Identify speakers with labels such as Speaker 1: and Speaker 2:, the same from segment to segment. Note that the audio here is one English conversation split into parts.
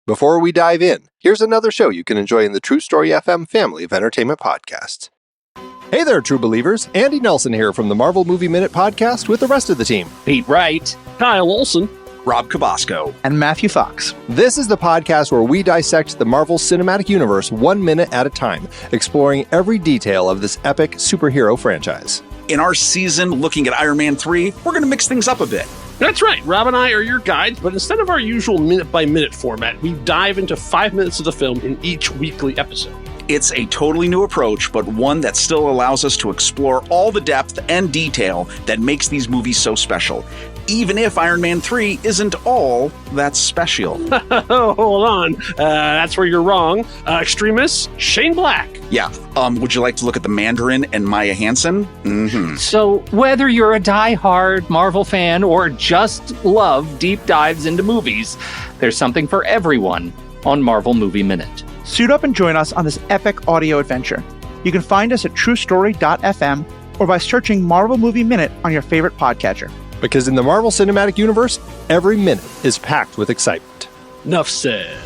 Speaker 1: Before we dive in, here's another show you can enjoy in the True Story FM family of entertainment podcasts. Hey there, true believers. Andy Nelson here from the Marvel Movie Minute podcast with the rest of the team.
Speaker 2: Pete Wright, Kyle Olson,
Speaker 3: Rob Cabasco,
Speaker 4: and Matthew Fox.
Speaker 1: This is the podcast where we dissect the Marvel Cinematic Universe 1 minute at a time, exploring every detail of this epic superhero franchise.
Speaker 3: In our season looking at Iron Man 3, we're going to mix things up a bit.
Speaker 2: That's right, Rob and I are your guides, but instead of our usual minute-by-minute format, we dive into 5 minutes of the film in each weekly episode.
Speaker 3: It's a totally new approach, but one that still allows us to explore all the depth and detail that makes these movies so special, even if Iron Man 3 isn't all that special.
Speaker 2: Hold on, that's where you're wrong. Extremist, Shane Black.
Speaker 3: Yeah, would you like to look at the Mandarin and Maya Hansen? Mm-hmm.
Speaker 4: So whether you're a die-hard Marvel fan or just love deep dives into movies, there's something for everyone on Marvel Movie Minute.
Speaker 5: Suit up and join us on this epic audio adventure. You can find us at truestory.fm or by searching Marvel Movie Minute on your favorite podcatcher.
Speaker 1: Because in the Marvel Cinematic Universe, every minute is packed with excitement.
Speaker 2: Enough said.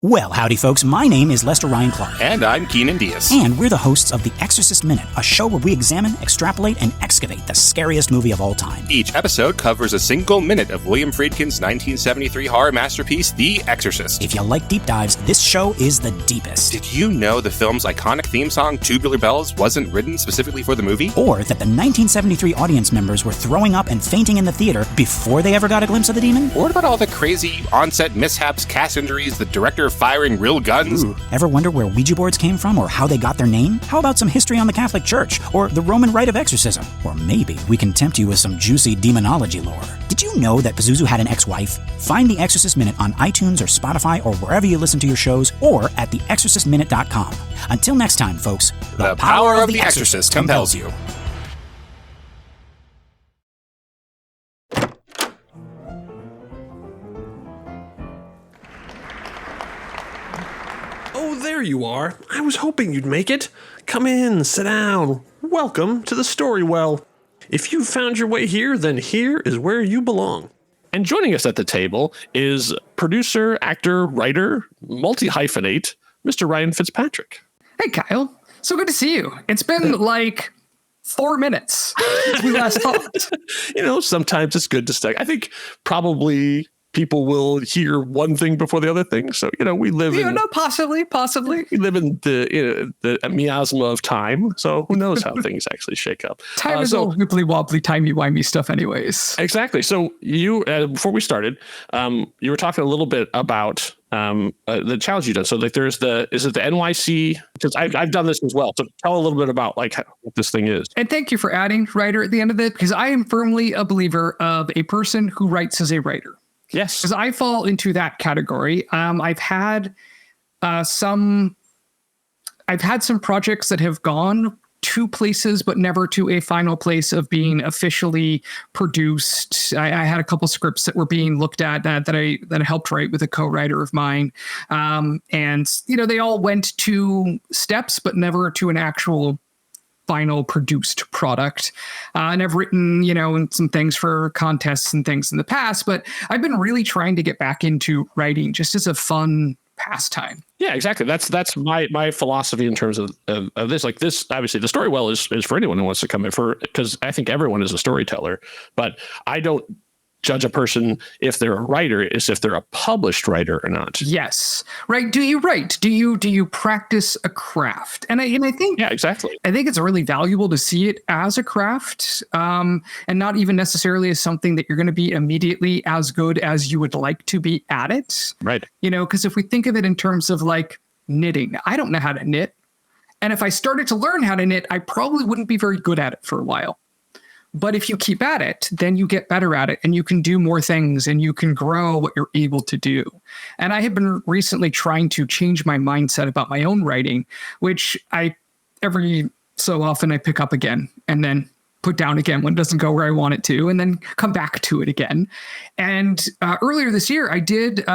Speaker 6: Well, howdy folks, my name is Lester Ryan Clark.
Speaker 7: And I'm Keenan Diaz.
Speaker 6: And we're the hosts of The Exorcist Minute, a show where we examine, extrapolate, and excavate the scariest movie of all time.
Speaker 7: Each episode covers a single minute of William Friedkin's 1973 horror masterpiece, The Exorcist.
Speaker 6: If you like deep dives, this show is the deepest.
Speaker 7: Did you know the film's iconic theme song, Tubular Bells, wasn't written specifically for the movie?
Speaker 6: Or that the 1973 audience members were throwing up and fainting in the theater before they ever got a glimpse of the demon?
Speaker 7: Or what about all the crazy on-set mishaps, cast injuries, the director firing real guns?
Speaker 6: Ooh. Ever wonder where Ouija boards came from or how they got their name? How about some history on the Catholic Church or the Roman rite of exorcism? Or maybe we can tempt you with some juicy demonology lore. Did you know that Pazuzu had an ex-wife? Find The Exorcist Minute on iTunes or Spotify or wherever you listen to your shows or at theexorcistminute.com. Until next time, folks,
Speaker 7: the power of The Exorcist compels you.
Speaker 2: Oh, there you are. I was hoping you'd make it. Come in, sit down. Welcome to the Story Well. If you've found your way here, then here is where you belong. And joining us at the table is producer, actor, writer, multi-hyphenate, Mr. Ryan FitzPatrick.
Speaker 8: Hey, Kyle. So good to see you. It's been like 4 minutes since we last talked.
Speaker 2: Sometimes it's good to stay. I think probably people will hear one thing before the other thing. So, we live in...
Speaker 8: possibly.
Speaker 2: We live in the miasma of time. So who knows how things actually shake up.
Speaker 8: Time is all wibbly-wobbly, timey-wimey stuff anyways.
Speaker 2: Exactly. So you, before we started, you were talking a little bit about the challenge you've done. So like is it the NYC? Because I've done this as well. So tell a little bit about what this thing is.
Speaker 8: And thank you for adding writer at the end of it, because I am firmly a believer of a person who writes as a writer.
Speaker 2: Yes,
Speaker 8: because I fall into that category. I've had some projects that have gone to places, but never to a final place of being officially produced. I had a couple scripts that were being looked at that I helped write with a co-writer of mine, and they all went to steps, but never to an actual final produced product. And I've written, some things for contests and things in the past, but I've been really trying to get back into writing just as a fun pastime.
Speaker 2: Yeah, exactly. That's my philosophy in terms of this. Like this, obviously, the Story Well is for anyone who wants to come in because I think everyone is a storyteller, but I don't judge a person if they're a writer is if they're a published writer or not.
Speaker 8: Yes. Right. Do you write? Do you practice a craft? And I think,
Speaker 2: yeah, exactly.
Speaker 8: I think it's really valuable to see it as a craft, and not even necessarily as something that you're going to be immediately as good as you would like to be at it.
Speaker 2: Right.
Speaker 8: Because if we think of it in terms of like knitting, I don't know how to knit. And if I started to learn how to knit, I probably wouldn't be very good at it for a while. But if you keep at it, then you get better at it and you can do more things and you can grow what you're able to do. And I have been recently trying to change my mindset about my own writing, which every so often I pick up again and then put down again when it doesn't go where I want it to, and then come back to it again. And earlier this year, I did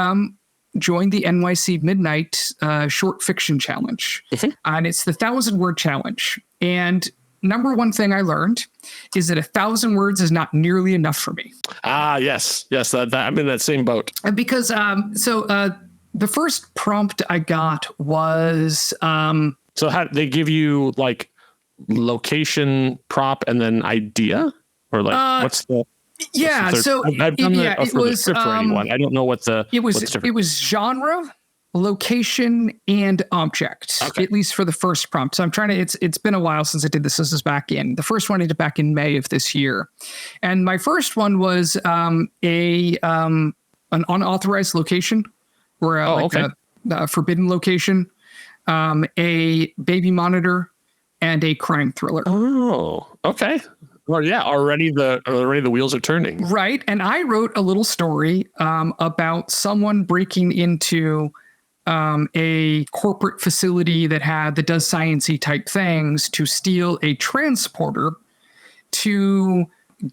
Speaker 8: join the NYC Midnight Short Fiction Challenge. And it's the 1,000-word challenge. And number one thing I learned is that 1,000 words is not nearly enough for me.
Speaker 2: Yes. I'm in that same boat.
Speaker 8: Because the first prompt I got was
Speaker 2: so how they give you like location, prop, and then idea, or like what's the
Speaker 8: so
Speaker 2: I've done that
Speaker 8: it
Speaker 2: for
Speaker 8: was
Speaker 2: the script writing one. I don't know what the
Speaker 8: it was genre, location, and object, at least for the first prompt. So I'm trying to, it's been a while since I did this. This is the first one I did back in May of this year. And my first one was an unauthorized location, or a forbidden location, a baby monitor, and a crime thriller.
Speaker 2: Oh, okay. Well, yeah, already the wheels are turning.
Speaker 8: Right. And I wrote a little story about someone breaking into a corporate facility that does sciencey type things to steal a transporter to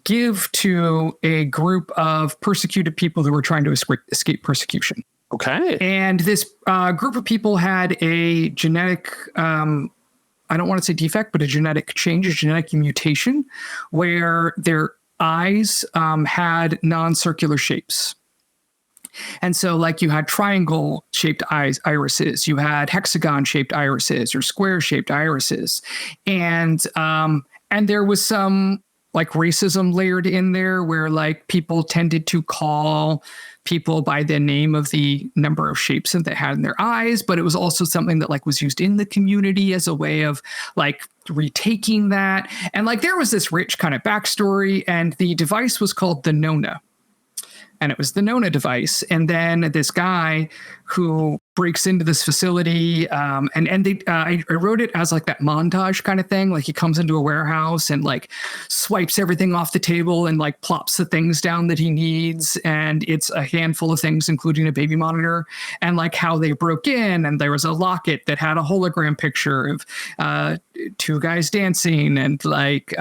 Speaker 8: give to a group of persecuted people who were trying to escape persecution.
Speaker 2: Okay.
Speaker 8: And this group of people had a genetic, I don't want to say defect, but a genetic change, a genetic mutation, where their eyes had non-circular shapes. And so like you had triangle shaped irises, you had hexagon shaped irises or square shaped irises. And there was some like racism layered in there where like people tended to call people by the name of the number of shapes that they had in their eyes. But it was also something that like was used in the community as a way of like retaking that. And like there was this rich kind of backstory, and the device was called the Nona. And it was the Nona device. And then this guy who breaks into this facility, I wrote it as like that montage kind of thing. Like he comes into a warehouse and like swipes everything off the table and like plops the things down that he needs. And it's a handful of things, including a baby monitor, and like how they broke in. And there was a locket that had a hologram picture of two guys dancing, and like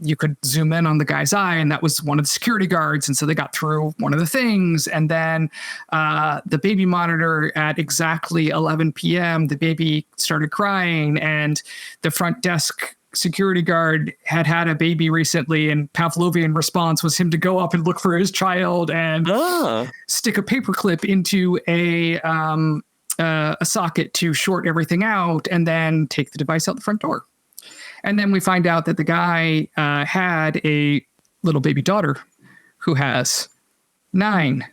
Speaker 8: you could zoom in on the guy's eye, and that was one of the security guards. And so they got through one of the things. And then the baby monitor at exactly 11 p.m., the baby started crying, and the front desk security guard had a baby recently, and Pavlovian response was him to go up and look for his child and stick a paperclip into a socket to short everything out, and then take the device out the front door. And then we find out that the guy had a little baby daughter who has 9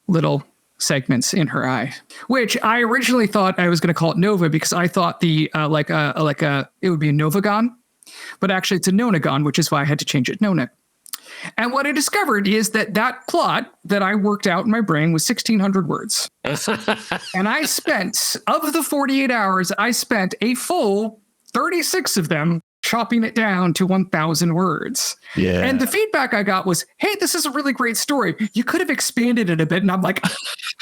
Speaker 8: little segments in her eye, which I originally thought I was going to call it Nova, because I thought it would be a Novagon, but actually it's a Nonagon, which is why I had to change it Nona. And what I discovered is that plot that I worked out in my brain was 1,600 words. And I spent, of the 48 hours, I spent a full 36 of them chopping it down to 1,000 words.
Speaker 2: Yeah.
Speaker 8: And the feedback I got was, hey, this is a really great story. You could have expanded it a bit. And I'm like,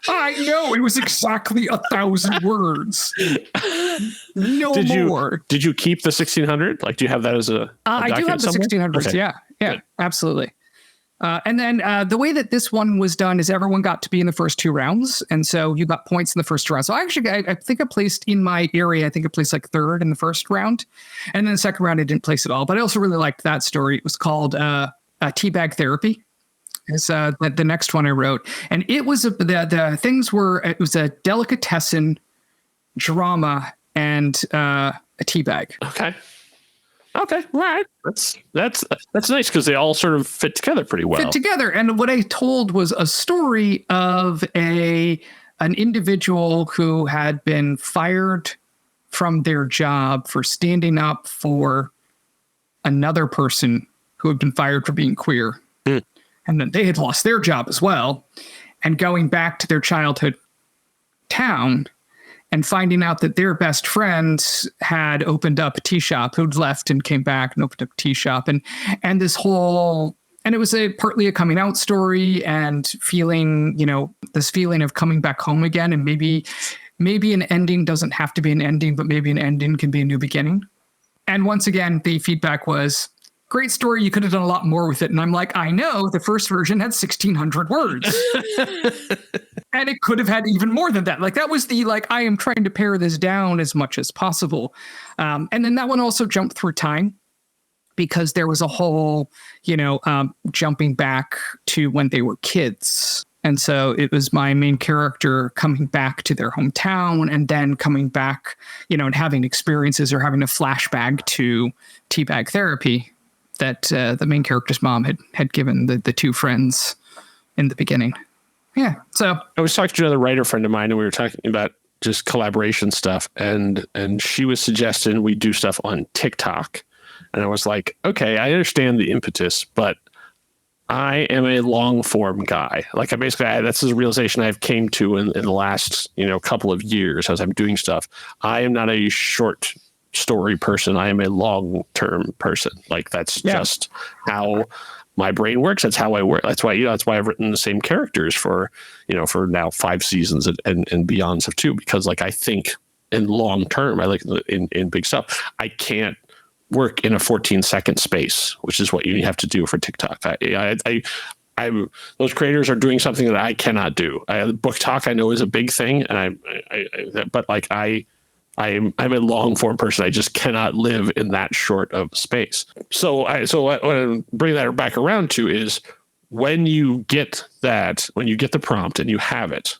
Speaker 8: I know, it was exactly 1,000 words. No more.
Speaker 2: Did you keep the 1,600? Like, do you have that as a
Speaker 8: I do have the 1,600. Okay. Yeah,
Speaker 2: Good.
Speaker 8: Absolutely. And then the way that this one was done is everyone got to be in the first 2 rounds. And so you got points in the first round. So I think I placed in my area, I think I placed like 3rd in the first round. And then the second round, I didn't place at all. But I also really liked that story. It was called Teabag Therapy. It's the next one I wrote. And it was it was a delicatessen, drama, and a teabag.
Speaker 2: Okay, right. That's nice, because they all sort of fit together pretty well.
Speaker 8: And what I told was a story of an individual who had been fired from their job for standing up for another person who had been fired for being queer. Mm. And then they had lost their job as well, and going back to their childhood town and finding out that their best friends had opened up a tea shop, who'd left and came back and opened up a tea shop. And this whole, and it was partly a coming out story, and feeling, this feeling of coming back home again. And maybe an ending doesn't have to be an ending, but maybe an ending can be a new beginning. And once again, the feedback was, great story. You could have done a lot more with it. And I'm like, I know, the first version had 1,600 words. And it could have had even more than that. Like, that was I am trying to pare this down as much as possible. And then that one also jumped through time. because there was a whole, jumping back to when they were kids. And so it was my main character coming back to their hometown and then coming back, and having experiences or having a flashback to teabag therapy that the main character's mom had given the two friends in the beginning. Yeah. So
Speaker 2: I was talking to another writer friend of mine, and we were talking about just collaboration stuff, and she was suggesting we do stuff on TikTok. And I was like, okay, I understand the impetus, but I am a long form guy. Like that's a realization I've came to in the last, couple of years as I'm doing stuff. I am not a short story person. I am a long term person. Like that's just how my brain works. That's how I work. That's why, that's why I've written the same characters for now 5 seasons and beyond of 2, because like I think in long term, I like in big stuff. I can't work in a 14-second space, which is what you have to do for TikTok. Those creators are doing something that I cannot do. Book talk I know is a big thing, and I'm a long form person. I just cannot live in that short of space. So what I bring that back around to is when you get the prompt and you have it,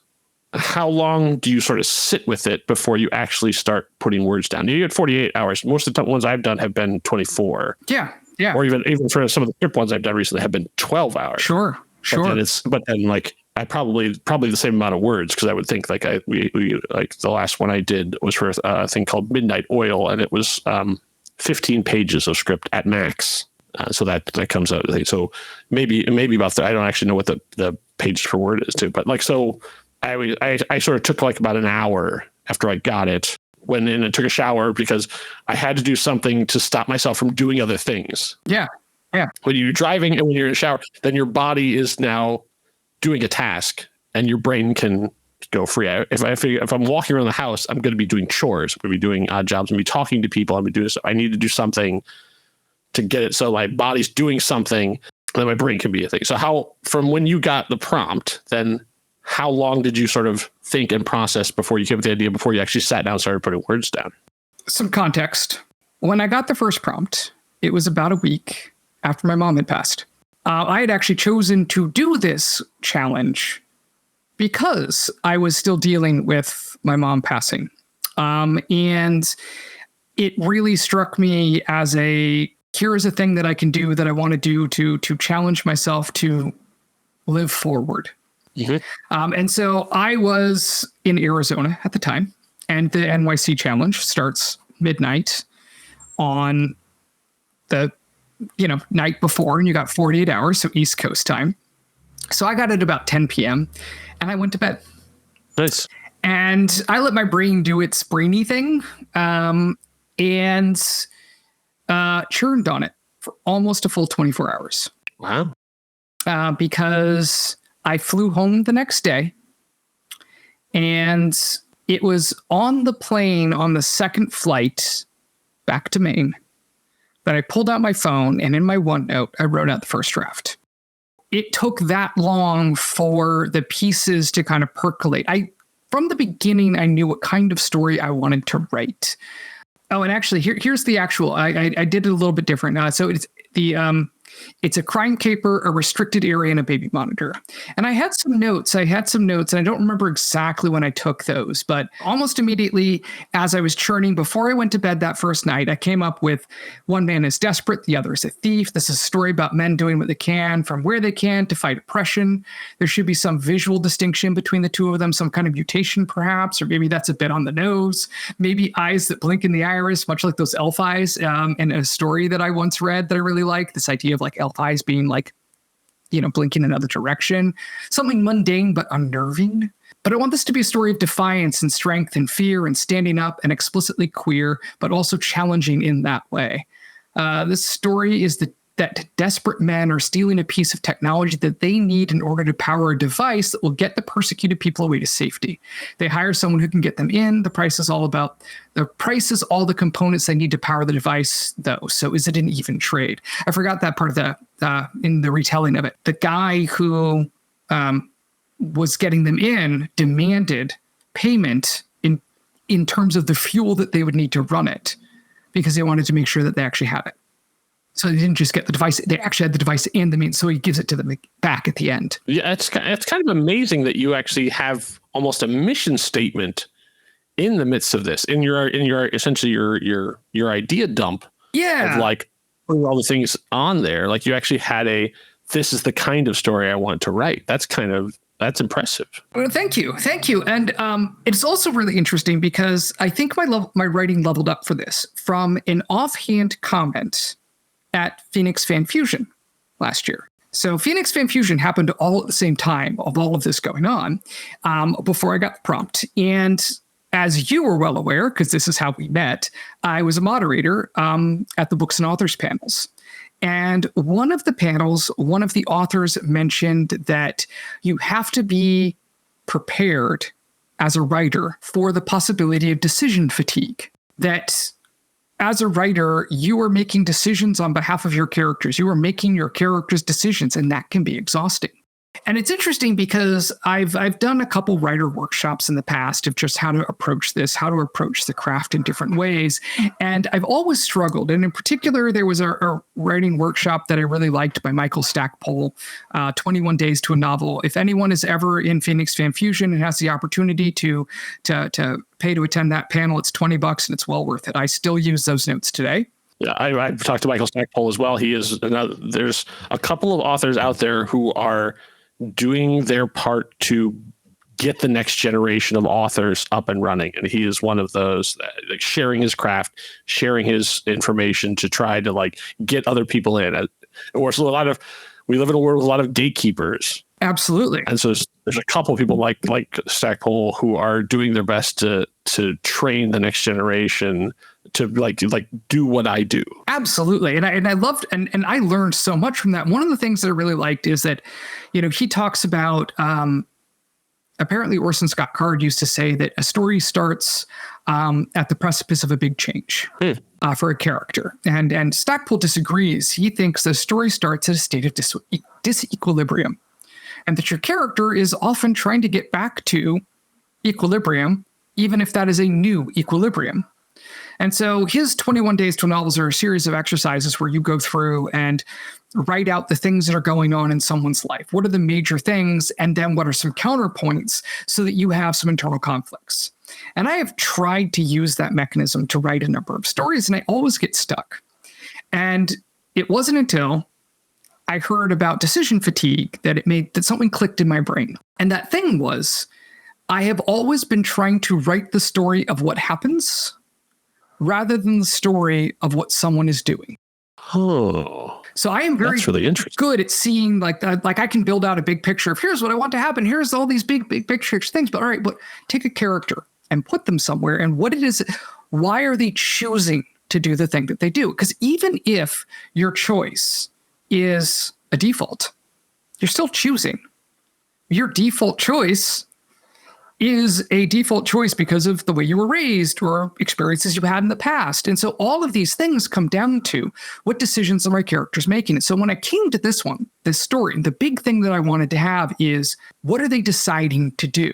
Speaker 2: how long do you sort of sit with it before you actually start putting words down? You get 48 hours. Most of the ones I've done have been 24.
Speaker 8: Yeah. Yeah.
Speaker 2: Or even for some of the script ones I've done recently have been 12 hours.
Speaker 8: Sure.
Speaker 2: But then like I probably the same amount of words, because I would think like we like the last one I did was for a thing called Midnight Oil, and it was 15 pages of script at max. So that comes out. So maybe about that. I don't actually know what the page per word is too, but like so. I sort of took like about an hour after I got it, went in and took a shower because I had to do something to stop myself from doing other things.
Speaker 8: Yeah. Yeah.
Speaker 2: When you're driving and when you're in a shower, then your body is now doing a task and your brain can go free. If I'm walking around the house, I'm going to be doing chores. I'm going to be doing odd jobs. I'm going to be talking to people. I'm going to do this. I need to do something to get it. So my body's doing something, and then my brain can be a thing. So from when you got the prompt, then how long did you sort of think and process before you came up with the idea, before you actually sat down and started putting words down?
Speaker 8: Some context. When I got the first prompt, it was about a week after my mom had passed. I had actually chosen to do this challenge because I was still dealing with my mom passing. And it really struck me as here is a thing that I can do that I want to do to challenge myself to live forward. Mm-hmm. And so I was in Arizona at the time, and the NYC challenge starts midnight on the night before, and you got 48 hours, so East Coast time. So I got it about 10 p.m. and I went to bed.
Speaker 2: Nice.
Speaker 8: And I let my brain do its brainy thing, and churned on it for almost a full 24 hours.
Speaker 2: Wow.
Speaker 8: Because I flew home the next day, and it was on the plane on the second flight back to Maine that I pulled out my phone, and in my OneNote, I wrote out the first draft. It took that long for the pieces to kind of percolate. From the beginning, I knew what kind of story I wanted to write. Oh, and actually, here's the actual. I did it a little bit different. So it's a crime caper, a restricted area, and a baby monitor. And I had some notes, and I don't remember exactly when I took those, but almost immediately as I was churning, before I went to bed that first night, I came up with one man is desperate, the other is a thief. This is a story about men doing what they can from where they can to fight oppression. There should be some visual distinction between the two of them, some kind of mutation perhaps, or maybe that's a bit on the nose. Maybe eyes that blink in the iris, much like those elf eyes. In a story that I once read that I really like, this idea of like elf eyes being like, blinking in another direction, something mundane but unnerving. But I want this to be a story of defiance and strength and fear and standing up, and explicitly queer, but also challenging in that way. This story is that desperate men are stealing a piece of technology that they need in order to power a device that will get the persecuted people away to safety. They hire someone who can get them in. The price is all the components they need to power the device, though. So is it an even trade? I forgot that part of in the retelling of it. The guy who was getting them in demanded payment in terms of the fuel that they would need to run it, because they wanted to make sure that they actually had it. So they didn't just get the device; they actually had the device and the means. So he gives it to them back at the end.
Speaker 2: Yeah, it's kind of amazing that you actually have almost a mission statement in the midst of this, in your essentially your idea dump.
Speaker 8: Yeah,
Speaker 2: of like putting all the things on there. Like you actually had this is the kind of story I want to write. That's impressive.
Speaker 8: Well, thank you. And it's also really interesting because I think my writing leveled up for this from an offhand comment at Phoenix Fan Fusion last year. So Phoenix Fan Fusion happened all at the same time of all of this going on before I got the prompt. And as you were well aware, because this is how we met, I was a moderator at the Books and Authors panels. And one of the panels, one of the authors mentioned that you have to be prepared as a writer for the possibility of decision fatigue. That as a writer, you are making decisions on behalf of your characters. You are making your characters' decisions, and that can be exhausting. And it's interesting because I've done a couple writer workshops in the past of just how to approach this, how to approach the craft in different ways. And I've always struggled. And in particular, there was a writing workshop that I really liked by Michael Stackpole, 21 Days to a Novel. If anyone is ever in Phoenix Fan Fusion and has the opportunity to pay to attend that panel, it's $20 and it's well worth it. I still use those notes today.
Speaker 2: Yeah, I've talked to Michael Stackpole as well. There's a couple of authors out there who are doing their part to get the next generation of authors up and running. And he is one of those, like sharing his craft, sharing his information to try to like get other people in. Or so we live in a world with a lot of gatekeepers.
Speaker 8: Absolutely.
Speaker 2: And so there's a couple of people like Stackpole who are doing their best to train the next generation to like do what I do.
Speaker 8: Absolutely. And I loved and I learned so much from that. One of the things that I really liked is that, he talks about apparently Orson Scott Card used to say that a story starts at the precipice of a big change for a character. And Stackpole disagrees. He thinks the story starts at a state of disequilibrium, and that your character is often trying to get back to equilibrium, even if that is a new equilibrium. And so his 21 Days to a Novel are a series of exercises where you go through and write out the things that are going on in someone's life. What are the major things? And then what are some counterpoints so that you have some internal conflicts? And I have tried to use that mechanism to write a number of stories, and I always get stuck. And it wasn't until I heard about decision fatigue that something clicked in my brain. And that thing was, I have always been trying to write the story of what happens rather than the story of what someone is doing.
Speaker 2: Oh.
Speaker 8: So I am very
Speaker 2: really interesting.
Speaker 8: good at seeing like I can build out a big picture of here's what I want to happen. Here's all these big picture things. But all right, but take a character and put them somewhere. And what it is, why are they choosing to do the thing that they do? Because even if your choice is a default, you're still choosing. Your default choice is a default choice because of the way you were raised or experiences you had in the past. And so all of these things come down to what decisions are my characters making. And so when I came to this story, the big thing that I wanted to have is what are they deciding to do?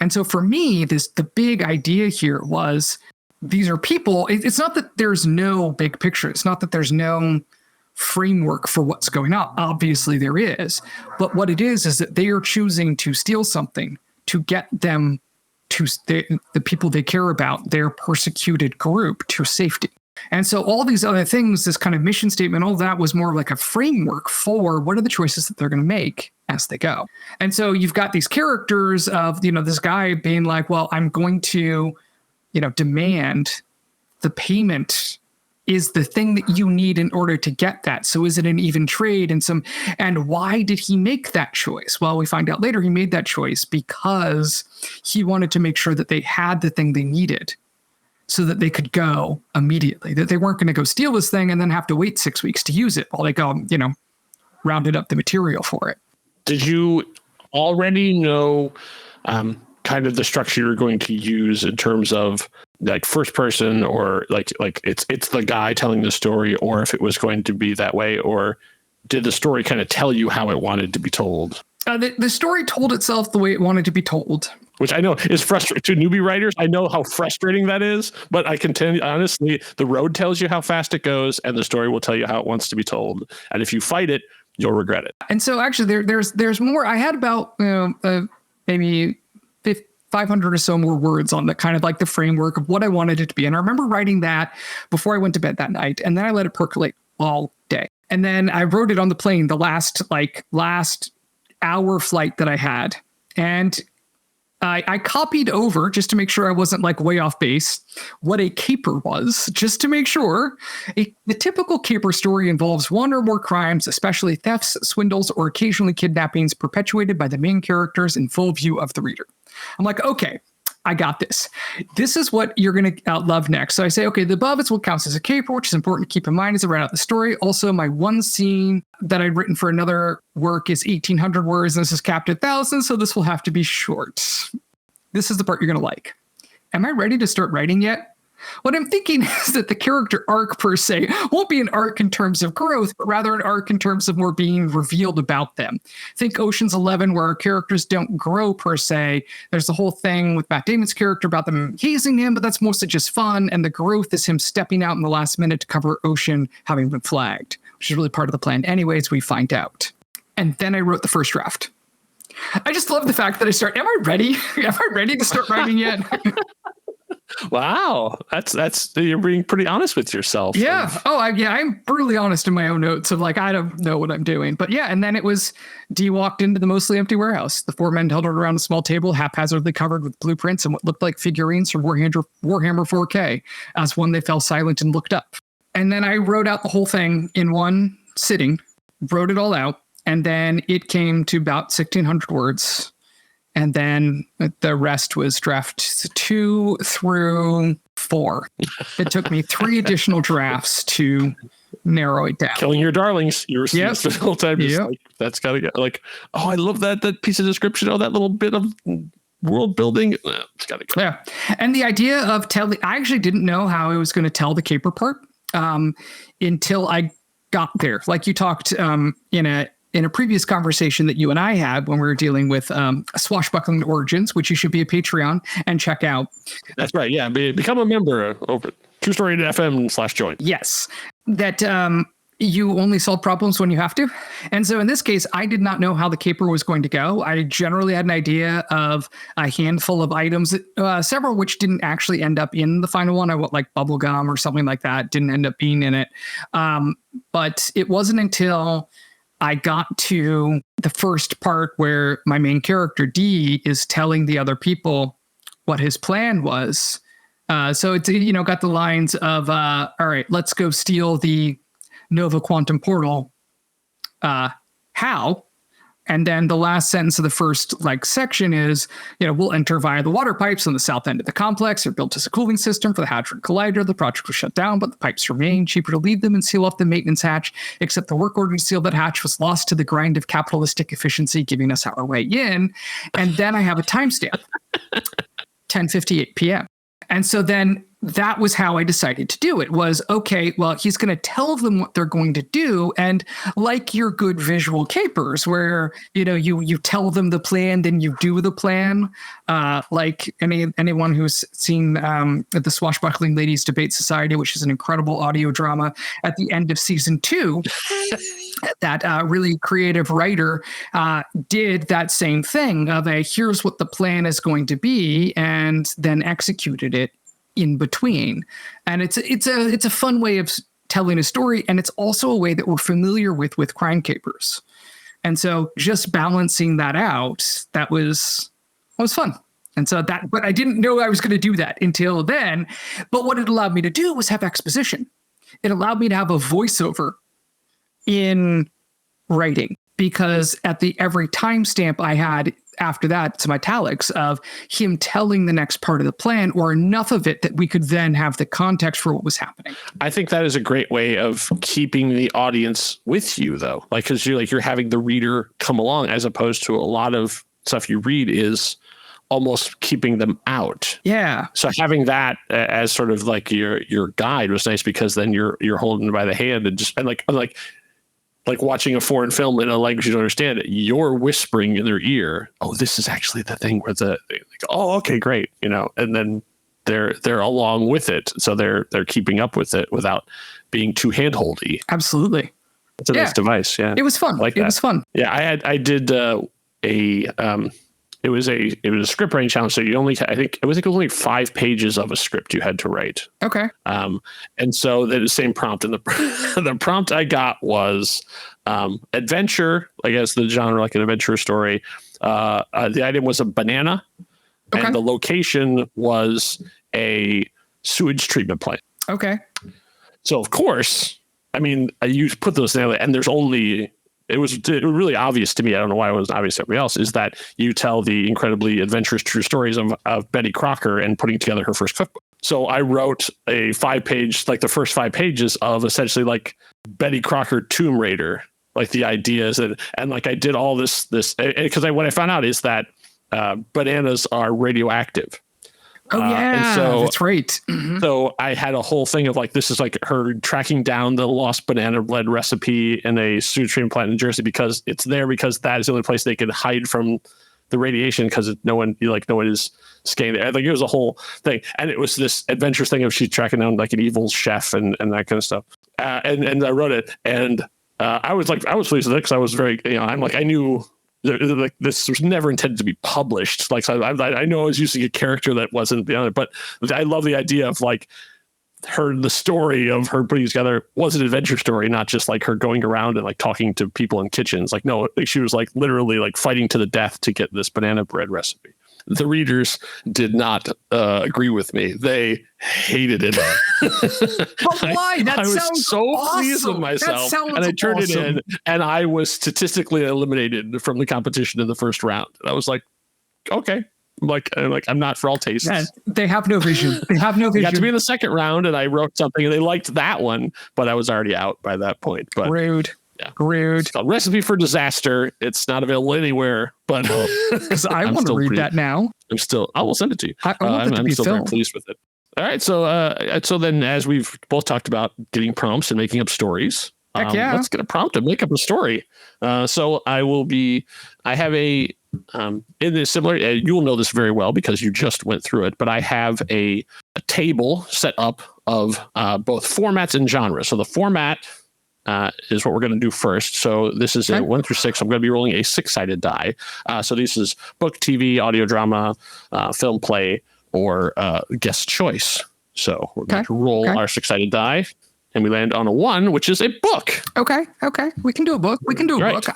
Speaker 8: And so for me, the big idea here was these are people. It's not that there's no big picture. It's not that there's no framework for what's going on. Obviously there is. But what it is that they are choosing to steal something to get them to the people they care about, their persecuted group, to safety. And so all these other things, this kind of mission statement, all that was more like a framework for what are the choices that they're going to make as they go. And so you've got these characters of, this guy being like, well, I'm going to, demand the payment is the thing that you need in order to get that. So is it an even trade? And why did he make that choice? Well, we find out later he made that choice because he wanted to make sure that they had the thing they needed so that they could go immediately, that they weren't going to go steal this thing and then have to wait 6 weeks to use it while they go, rounded up the material for it.
Speaker 2: Did you already know kind of the structure you're going to use in terms of like first person or like it's the guy telling the story, or if it was going to be that way, or did the story kind of tell you how it wanted to be told?
Speaker 8: The story told itself the way it wanted to be told.
Speaker 2: which I know is frustrating to newbie writers. I know how frustrating that is, but I can tell you, honestly, the road tells you how fast it goes, and the story will tell you how it wants to be told. And if you fight it, you'll regret it.
Speaker 8: And so actually there's more. I had about maybe 500 or so more words on the kind of like the framework of what I wanted it to be. And I remember writing that before I went to bed that night, and then I let it percolate all day. And then I wrote it on the plane, the last hour flight that I had. And I copied over, just to make sure I wasn't like way off base, what a caper was, just to make sure. The typical caper story involves one or more crimes, especially thefts, swindles, or occasionally kidnappings perpetuated by the main characters in full view of the reader. I'm like, okay, I got this. This is what you're going to love next. So I say, okay, the above is what counts as a caper, which is important to keep in mind as I write out the story. Also, my one scene that I'd written for another work is 1,800 words, and this is capped at 1,000, so this will have to be short. This is the part you're going to like. Am I ready to start writing yet? What I'm thinking is that the character arc per se won't be an arc in terms of growth, but rather an arc in terms of more being revealed about them. Think Ocean's 11, where our characters don't grow per se. There's the whole thing with Matt Damon's character about them hazing him, but that's mostly just fun. And the growth is him stepping out in the last minute to cover Ocean having been flagged, which is really part of the plan anyways, we find out. And then I wrote the first draft. I just love the fact that am I ready? Am I ready to start writing yet?
Speaker 2: Wow, that's you're being pretty honest with yourself.
Speaker 8: Yeah. I'm brutally honest in my own notes of like, I don't know what I'm doing. But yeah, and then it was Dee walked into the mostly empty warehouse. The four men huddled around a small table, haphazardly covered with blueprints and what looked like figurines from Warhammer 4K. As one, they fell silent and looked up. And then I wrote out the whole thing in one sitting, wrote it all out, and then it came to about 1,600 words. And then the rest was draft 2 through 4. It took me 3 additional drafts to narrow it down.
Speaker 2: Killing your darlings. You were the whole time. Like, that's gotta get like, oh, I love that piece of description. Oh, that little bit of world building. It's gotta go.
Speaker 8: Yeah. And the idea of telling, I actually didn't know how I was going to tell the caper part until I got there. Like you talked in a previous conversation that you and I had when we were dealing with Swashbuckling Origins, which you should be a Patreon and check out.
Speaker 2: That's right. Yeah. Become a member over TrueStory.fm/join.
Speaker 8: Yes. That you only solve problems when you have to. And so in this case, I did not know how the caper was going to go. I generally had an idea of a handful of items, several which didn't actually end up in the final one. I want like bubblegum or something like that. Didn't end up being in it. But it wasn't until I got to the first part where my main character, Dee, is telling the other people what his plan was. So it's, got the lines of, all right, let's go steal the Nova Quantum Portal. How? And then the last sentence of the first section is, we'll enter via the water pipes on the south end of the complex. They're built as a cooling system for the Hadron Collider. The project was shut down, but the pipes remain. Cheaper to leave them and seal off the maintenance hatch, except the work order to seal that hatch was lost to the grind of capitalistic efficiency, giving us our way in. And then I have a timestamp, 10:58 p.m. And so then that was how I decided to do it was, okay, well, he's going to tell them what they're going to do. And like your good visual capers where, you tell them the plan, then you do the plan. Like anyone who's seen the Swashbuckling Ladies Debate Society, which is an incredible audio drama at the end of season 2, that really creative writer did that same thing of here's what the plan is going to be, and then executed it in between. And it's a fun way of telling a story, and it's also a way that we're familiar with crime capers. And so just balancing that out, that was fun. And so but I didn't know I was going to do that until then. But what it allowed me to do was have exposition. It allowed me to have a voiceover in writing, because at every timestamp I had after that, some italics of him telling the next part of the plan, or enough of it that we could then have the context for what was happening.
Speaker 2: I think that is a great way of keeping the audience with you, though. Because you're having the reader come along, as opposed to a lot of stuff you read is almost keeping them out.
Speaker 8: Yeah.
Speaker 2: So having that as sort of like your guide was nice, because then you're holding by the hand and like watching a foreign film in a language you don't understand, you're whispering in their ear, "Oh, this is actually the thing where oh, okay, great," and then they're along with it, so they're keeping up with it without being too handholdy.
Speaker 8: Absolutely,
Speaker 2: it's a nice device. Yeah,
Speaker 8: it was fun. It was fun.
Speaker 2: Yeah, I did it was a script writing challenge. So you only, I think it was only 5 pages of a script you had to write.
Speaker 8: Okay.
Speaker 2: And so the same prompt, and the prompt I got was adventure, I guess the genre, like an adventure story. The item was a banana, and the location was a sewage treatment plant.
Speaker 8: Okay.
Speaker 2: So of course, I mean, you put those together, and there's only. It was really obvious to me. I don't know why it wasn't obvious to everybody else. Is that you tell the incredibly adventurous true stories of Betty Crocker and putting together her first cookbook. So I wrote a 5-page, like the first 5 pages of essentially like Betty Crocker Tomb Raider, like the ideas and like I did all this because what I found out is that bananas are radioactive.
Speaker 8: Oh yeah, that's right. Mm-hmm.
Speaker 2: So I had a whole thing of like, this is like her tracking down the lost banana bread recipe in a sewage treatment plant in Jersey because it's there because that is the only place they could hide from the radiation because no one is scanning there. I think it was a whole thing, and it was this adventurous thing of she's tracking down like an evil chef and that kind of stuff. And I wrote it, and I was pleased with it because I was very I knew. Like this was never intended to be published. Like so I know I was using a character that wasn't beyond it, but I love the idea of like the story of her putting together was an adventure story, not just like her going around and like talking to people in kitchens. Like no, she was like literally like fighting to the death to get this banana bread recipe. The readers did not agree with me. They hated it.
Speaker 8: But why?
Speaker 2: I was so awesome. Pleased with myself, and I turned it in, and I was statistically eliminated from the competition in the first round. And I was like, okay. I'm not for all tastes.
Speaker 8: Yeah, they have no vision. They have no vision.
Speaker 2: Got to be in the second round, and I wrote something, and they liked that one, but I was already out by that point. But
Speaker 8: rude. Yeah. Rude.
Speaker 2: It's called Recipe for Disaster. It's not available anywhere, but
Speaker 8: because I want to read that now.
Speaker 2: I will send it to you.
Speaker 8: I'm
Speaker 2: still very pleased with it. All right. So then as we've both talked about getting prompts and making up stories, let's get a prompt to make up a story. So I have a, in this similar, you will know this very well because you just went through it, but I have a table set up of both formats and genres. So the format is what we're going to do first. So this is a 1 through 6. I'm going to be rolling a 6-sided die. So this is book, TV, audio drama, film, play, or guest choice. So we're going to roll our 6-sided die, and we land on a 1, which is a book.
Speaker 8: Okay. We can do a book. Book.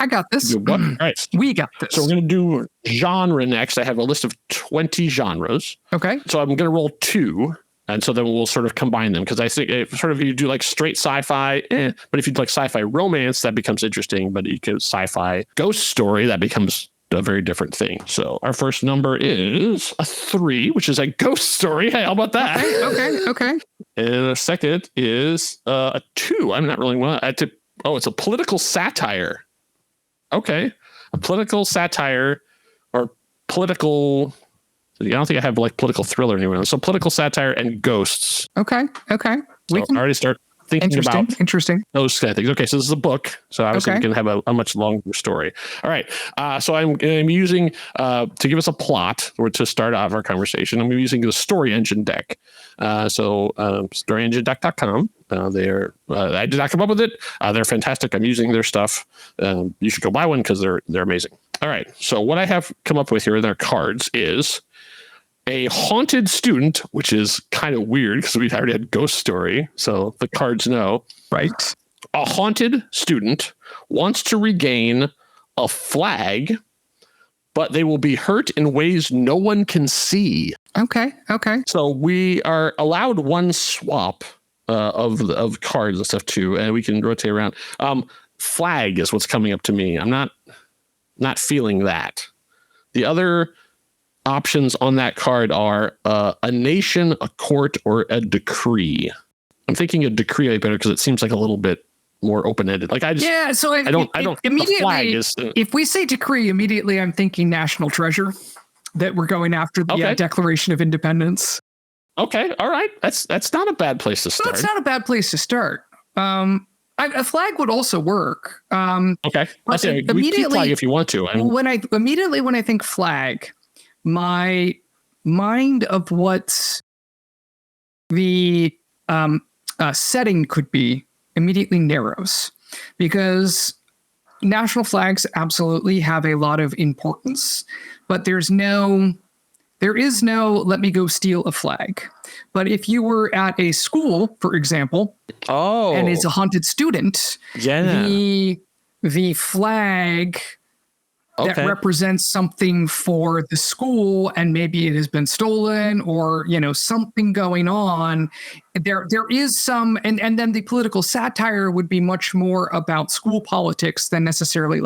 Speaker 8: I got this.
Speaker 2: Do a book. All right.
Speaker 8: We got this.
Speaker 2: So we're going to do genre next. I have a list of 20 genres.
Speaker 8: Okay.
Speaker 2: So I'm going to roll 2. And so then we'll sort of combine them because I think if you do like straight sci-fi, but if you do like sci-fi romance, that becomes interesting. But you can sci-fi ghost story, that becomes a very different thing. So our first number is a 3, which is a ghost story. Hey, how about that?
Speaker 8: Okay.
Speaker 2: And the second is a 2. I'm not really well. It's a political satire. Okay, a political satire or political. I don't think I have like political thriller anywhere. So political satire and ghosts.
Speaker 8: Okay.
Speaker 2: We can already start thinking about those kind of things. Okay, so this is a book. So obviously we can have a much longer story. All right. So I'm using to give us a plot or to start off our conversation. I'm using the Story Engine deck. StoryEngineDeck.com. I did not come up with it. They're fantastic. I'm using their stuff. You should go buy one because they're amazing. All right. So what I have come up with here in their cards is a haunted student, which is kind of weird because we already had ghost story. So the cards know.
Speaker 8: Right.
Speaker 2: A haunted student wants to regain a flag, but they will be hurt in ways no one can see.
Speaker 8: Okay.
Speaker 2: So we are allowed one swap of cards and stuff too, and we can rotate around. Flag is what's coming up to me. I'm not feeling that. The other options on that card are a nation, a court, or a decree. I'm thinking a decree would be better because it seems like a little bit more open-ended. Like I don't
Speaker 8: immediately. If we say decree, immediately I'm thinking national treasure. That we're going after the Declaration of Independence.
Speaker 2: Okay, all right. That's not a bad place to start.
Speaker 8: That's not a bad place to start. A flag would also work.
Speaker 2: Okay, let's say we keep flag if you want to.
Speaker 8: When I think flag, my mind of what the setting could be immediately narrows, because national flags absolutely have a lot of importance, but there is no let me go steal a flag. But if you were at a school, for example, and is a haunted student, the flag that represents something for the school, and maybe it has been stolen, or something going on, there is some, and then the political satire would be much more about school politics than necessarily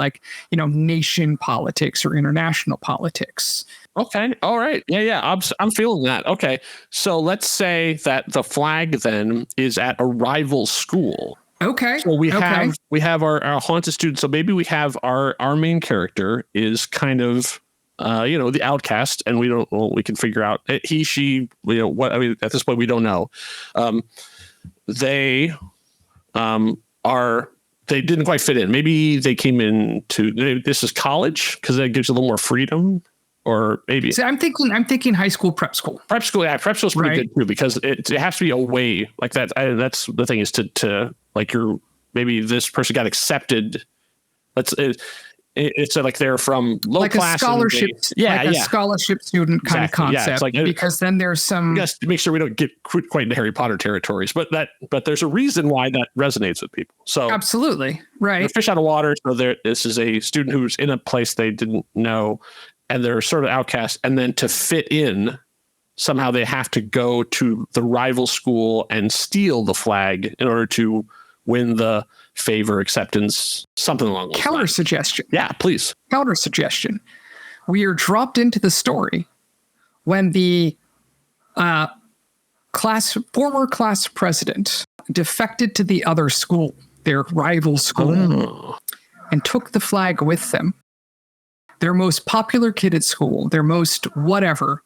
Speaker 8: nation politics or international politics.
Speaker 2: Okay. All right. Yeah. I'm feeling that. Okay. So let's say that the flag then is at a rival school.
Speaker 8: Okay.
Speaker 2: So we have our haunted student. So maybe we have our main character is kind of the outcast, and we can figure out he, she, what, I mean, at this point we don't know. They didn't quite fit in. Maybe they came this is college because that gives you a little more freedom. Or maybe
Speaker 8: I'm thinking high school, prep school.
Speaker 2: Prep school is pretty good too, because it has to be a way like that. That's the thing, is to like maybe this person got accepted. It's like they're from low class,
Speaker 8: a scholarship, a scholarship student kind of concept.
Speaker 2: Yeah,
Speaker 8: because then there's some.
Speaker 2: Just to make sure we don't get quite into Harry Potter territories, but there's a reason why that resonates with people. So
Speaker 8: absolutely right.
Speaker 2: Fish out of water. So this is a student who's in a place they didn't know, and they're sort of outcast, and then to fit in, somehow they have to go to the rival school and steal the flag in order to win the favor, acceptance, something along those lines.
Speaker 8: Counter suggestion.
Speaker 2: Yeah, please.
Speaker 8: Counter suggestion. We are dropped into the story when the former class president defected to the other school, their rival school, and took the flag with them. Their most popular kid at school, their most whatever,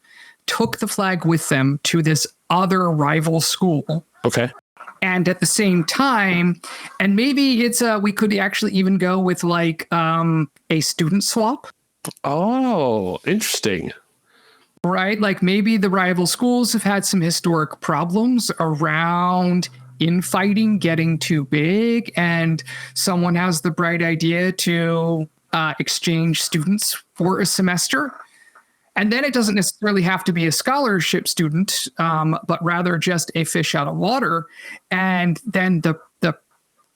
Speaker 8: took the flag with them to this other rival school.
Speaker 2: Okay.
Speaker 8: And at the same time, and maybe we could actually even go with a student swap.
Speaker 2: Oh, interesting.
Speaker 8: Right? Like maybe the rival schools have had some historic problems around infighting getting too big, and someone has the bright idea to exchange students for a semester. And then it doesn't necessarily have to be a scholarship student, but rather just a fish out of water. And then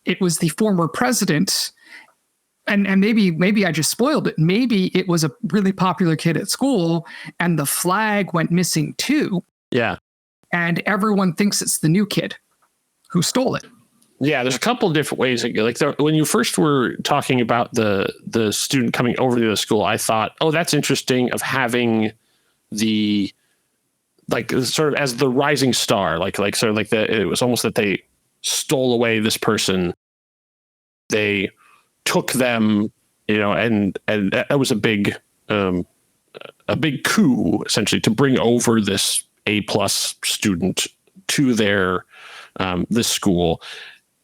Speaker 8: it was the former president, and maybe I just spoiled it. Maybe it was a really popular kid at school, and the flag went missing too.
Speaker 2: Yeah.
Speaker 8: And everyone thinks it's the new kid who stole it.
Speaker 2: Yeah, there's a couple of different ways. When you first were talking about the student coming over to the school, I thought, oh, that's interesting, of having the sort of as the rising star, it was almost that they stole away this person, they took them, and that was a big coup essentially to bring over this A+ student to their this school.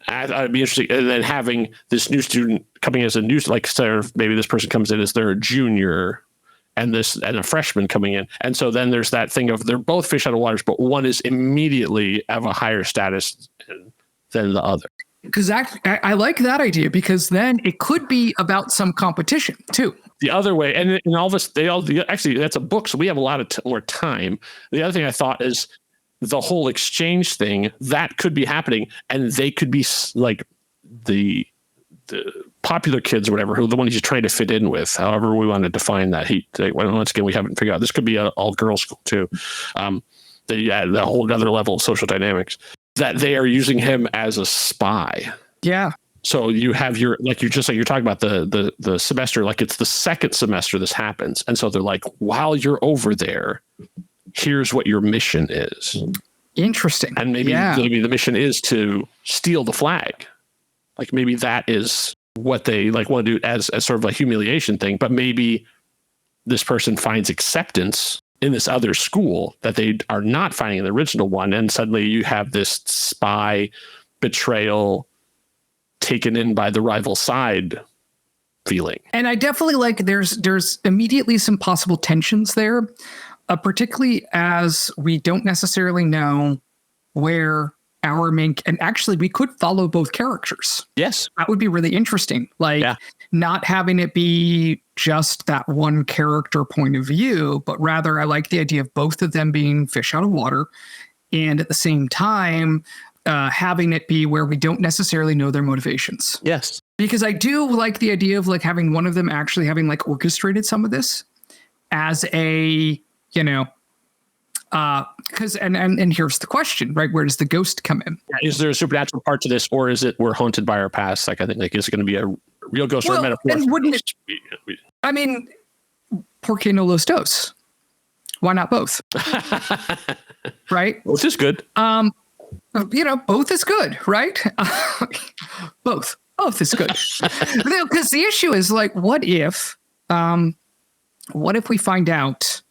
Speaker 2: I'd be interested, and then having this new student coming as a new, maybe this person comes in as they're a junior, and a freshman coming in, and so then there's that thing of they're both fish out of waters, but one is immediately of a higher status than the other.
Speaker 8: Because I like that idea, because then it could be about some competition too.
Speaker 2: The other way, and all this, actually that's a book, so we have a lot of more time. The other thing I thought is, the whole exchange thing that could be happening, and they could be like the popular kids or whatever, who the ones he's trying to fit in with, however we want to define that. Once again, we haven't figured out. This could be an all girls school too. The whole other level of social dynamics, that they are using him as a spy.
Speaker 8: Yeah.
Speaker 2: So you have you're talking about the semester, like it's the second semester this happens, and so they're like, while you're over there, here's what your mission is.
Speaker 8: Interesting.
Speaker 2: And maybe the mission is to steal the flag. Like maybe that is what they want to do as sort of a humiliation thing. But maybe this person finds acceptance in this other school that they are not finding in the original one. And suddenly you have this spy betrayal taken in by the rival side feeling.
Speaker 8: And I definitely like there's immediately some possible tensions there, particularly as we don't necessarily know where our main, and actually we could follow both characters.
Speaker 2: Yes.
Speaker 8: That would be really interesting. Like not having it be just that one character point of view, but rather I like the idea of both of them being fish out of water. And at the same time, having it be where we don't necessarily know their motivations.
Speaker 2: Yes.
Speaker 8: Because I do like the idea of like having one of them actually having like orchestrated some of this as a, you know, because and here's the question, right? Where does the ghost come in?
Speaker 2: Is there a supernatural part to this, or is it we're haunted by our past? Like I think, like is it going to be a real ghost or a metaphor?
Speaker 8: And wouldn't it? I mean, ¿por qué no los dos? Why not both? Right?
Speaker 2: Both is good.
Speaker 8: You know, both is good, right? Both is good. Because the issue is like, what if we find out?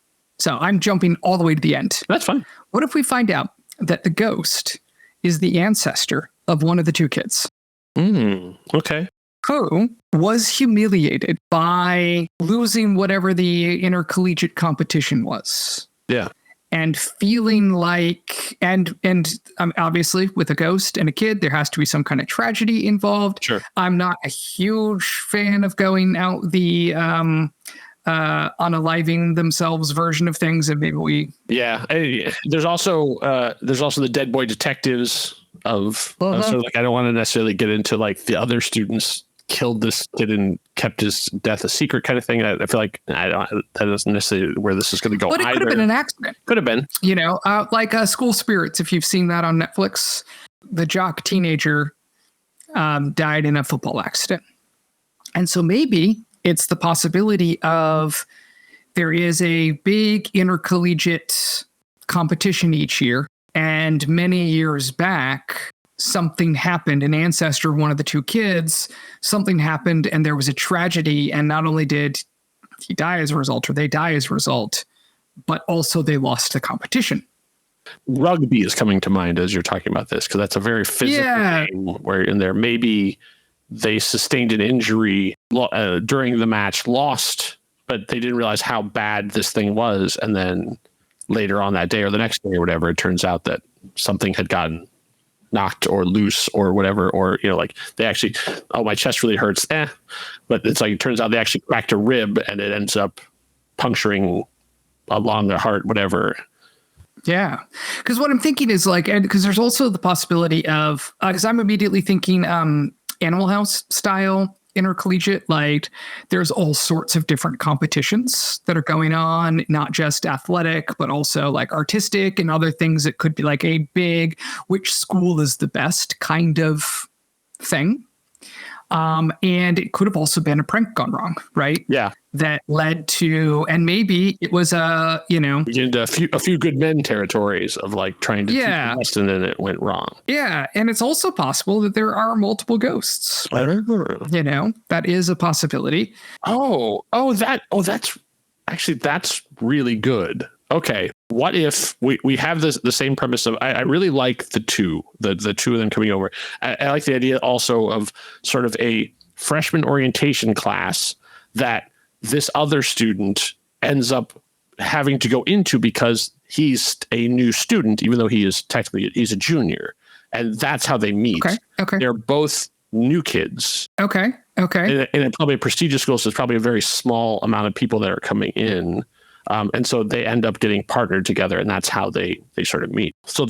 Speaker 8: So I'm jumping all the way to the end.
Speaker 2: That's fine.
Speaker 8: What if we find out that the ghost is the ancestor of one of the two kids?
Speaker 2: Okay.
Speaker 8: Who was humiliated by losing whatever the intercollegiate competition was.
Speaker 2: Yeah.
Speaker 8: And feeling like, and obviously with a ghost and a kid, there has to be some kind of tragedy involved.
Speaker 2: Sure.
Speaker 8: I'm not a huge fan of going out the unaliving themselves version of things, and maybe we.
Speaker 2: Yeah. There's also the dead boy detectives of sort of like I don't want to necessarily get into like the other students killed this kid and kept his death a secret kind of thing. I feel like that isn't necessarily where this is going to go.
Speaker 8: But it could have been an accident.
Speaker 2: Could have been.
Speaker 8: You know, like School Spirits, if you've seen that on Netflix, the jock teenager died in a football accident. And so maybe it's the possibility of there is a big intercollegiate competition each year. And many years back, something happened, an ancestor of one of the two kids, something happened and there was a tragedy. And not only did he die as a result, or they die as a result, but also they lost the competition.
Speaker 2: Rugby is coming to mind as you're talking about this, because that's a very physical game where in there maybe they sustained an injury during the match, lost, but they didn't realize how bad this thing was. And then later on that day or the next day or whatever, it turns out that something had gotten knocked or loose or whatever, or, you know, like they actually, my chest really hurts. But it's like, it turns out they actually cracked a rib and it ends up puncturing along the heart, whatever.
Speaker 8: Yeah. Because what I'm thinking is like, and because there's also the possibility of, because I'm immediately thinking Animal House style intercollegiate, like there's all sorts of different competitions that are going on, not just athletic, but also like artistic and other things. It could be like a big, which school is the best kind of thing. And it could have also been a prank gone wrong, right?
Speaker 2: Yeah.
Speaker 8: That led to, and maybe it was a
Speaker 2: few good men territories of like trying to keep the best, and then it went wrong.
Speaker 8: Yeah. And it's also possible that there are multiple ghosts. You know, that is a possibility.
Speaker 2: That's really good. Okay. What if we have the same premise of, I really like the two of them coming over. I like the idea also of sort of a freshman orientation class that this other student ends up having to go into because he's a new student, even though he's a junior. And that's how they meet.
Speaker 8: Okay.
Speaker 2: They're both new kids.
Speaker 8: Okay.
Speaker 2: And probably a prestigious school, so it's probably a very small amount of people that are coming in. And so they end up getting partnered together, and that's how they sort of meet. So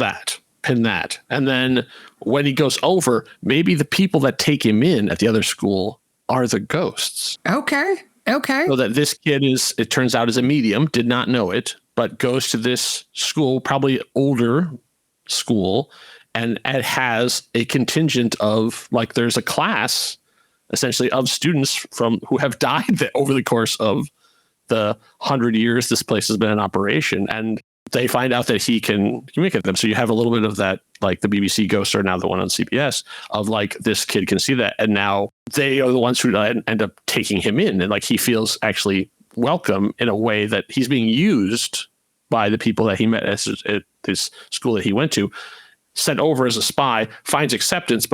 Speaker 2: pin that. And then when he goes over, maybe the people that take him in at the other school are the ghosts.
Speaker 8: Okay.
Speaker 2: So that this kid it turns out is a medium, did not know it, but goes to this school, probably older school, and it has a contingent of, like, there's a class essentially of students who have died over the course of the 100 years this place has been in operation, and they find out that he can communicate with them. So you have a little bit of that, like the BBC ghosts are now the one on CBS, of like this kid can see that, and now they are the ones who end up taking him in, and like he feels actually welcome in a way that he's being used by the people that he met at this school that he went to, sent over as a spy, finds acceptance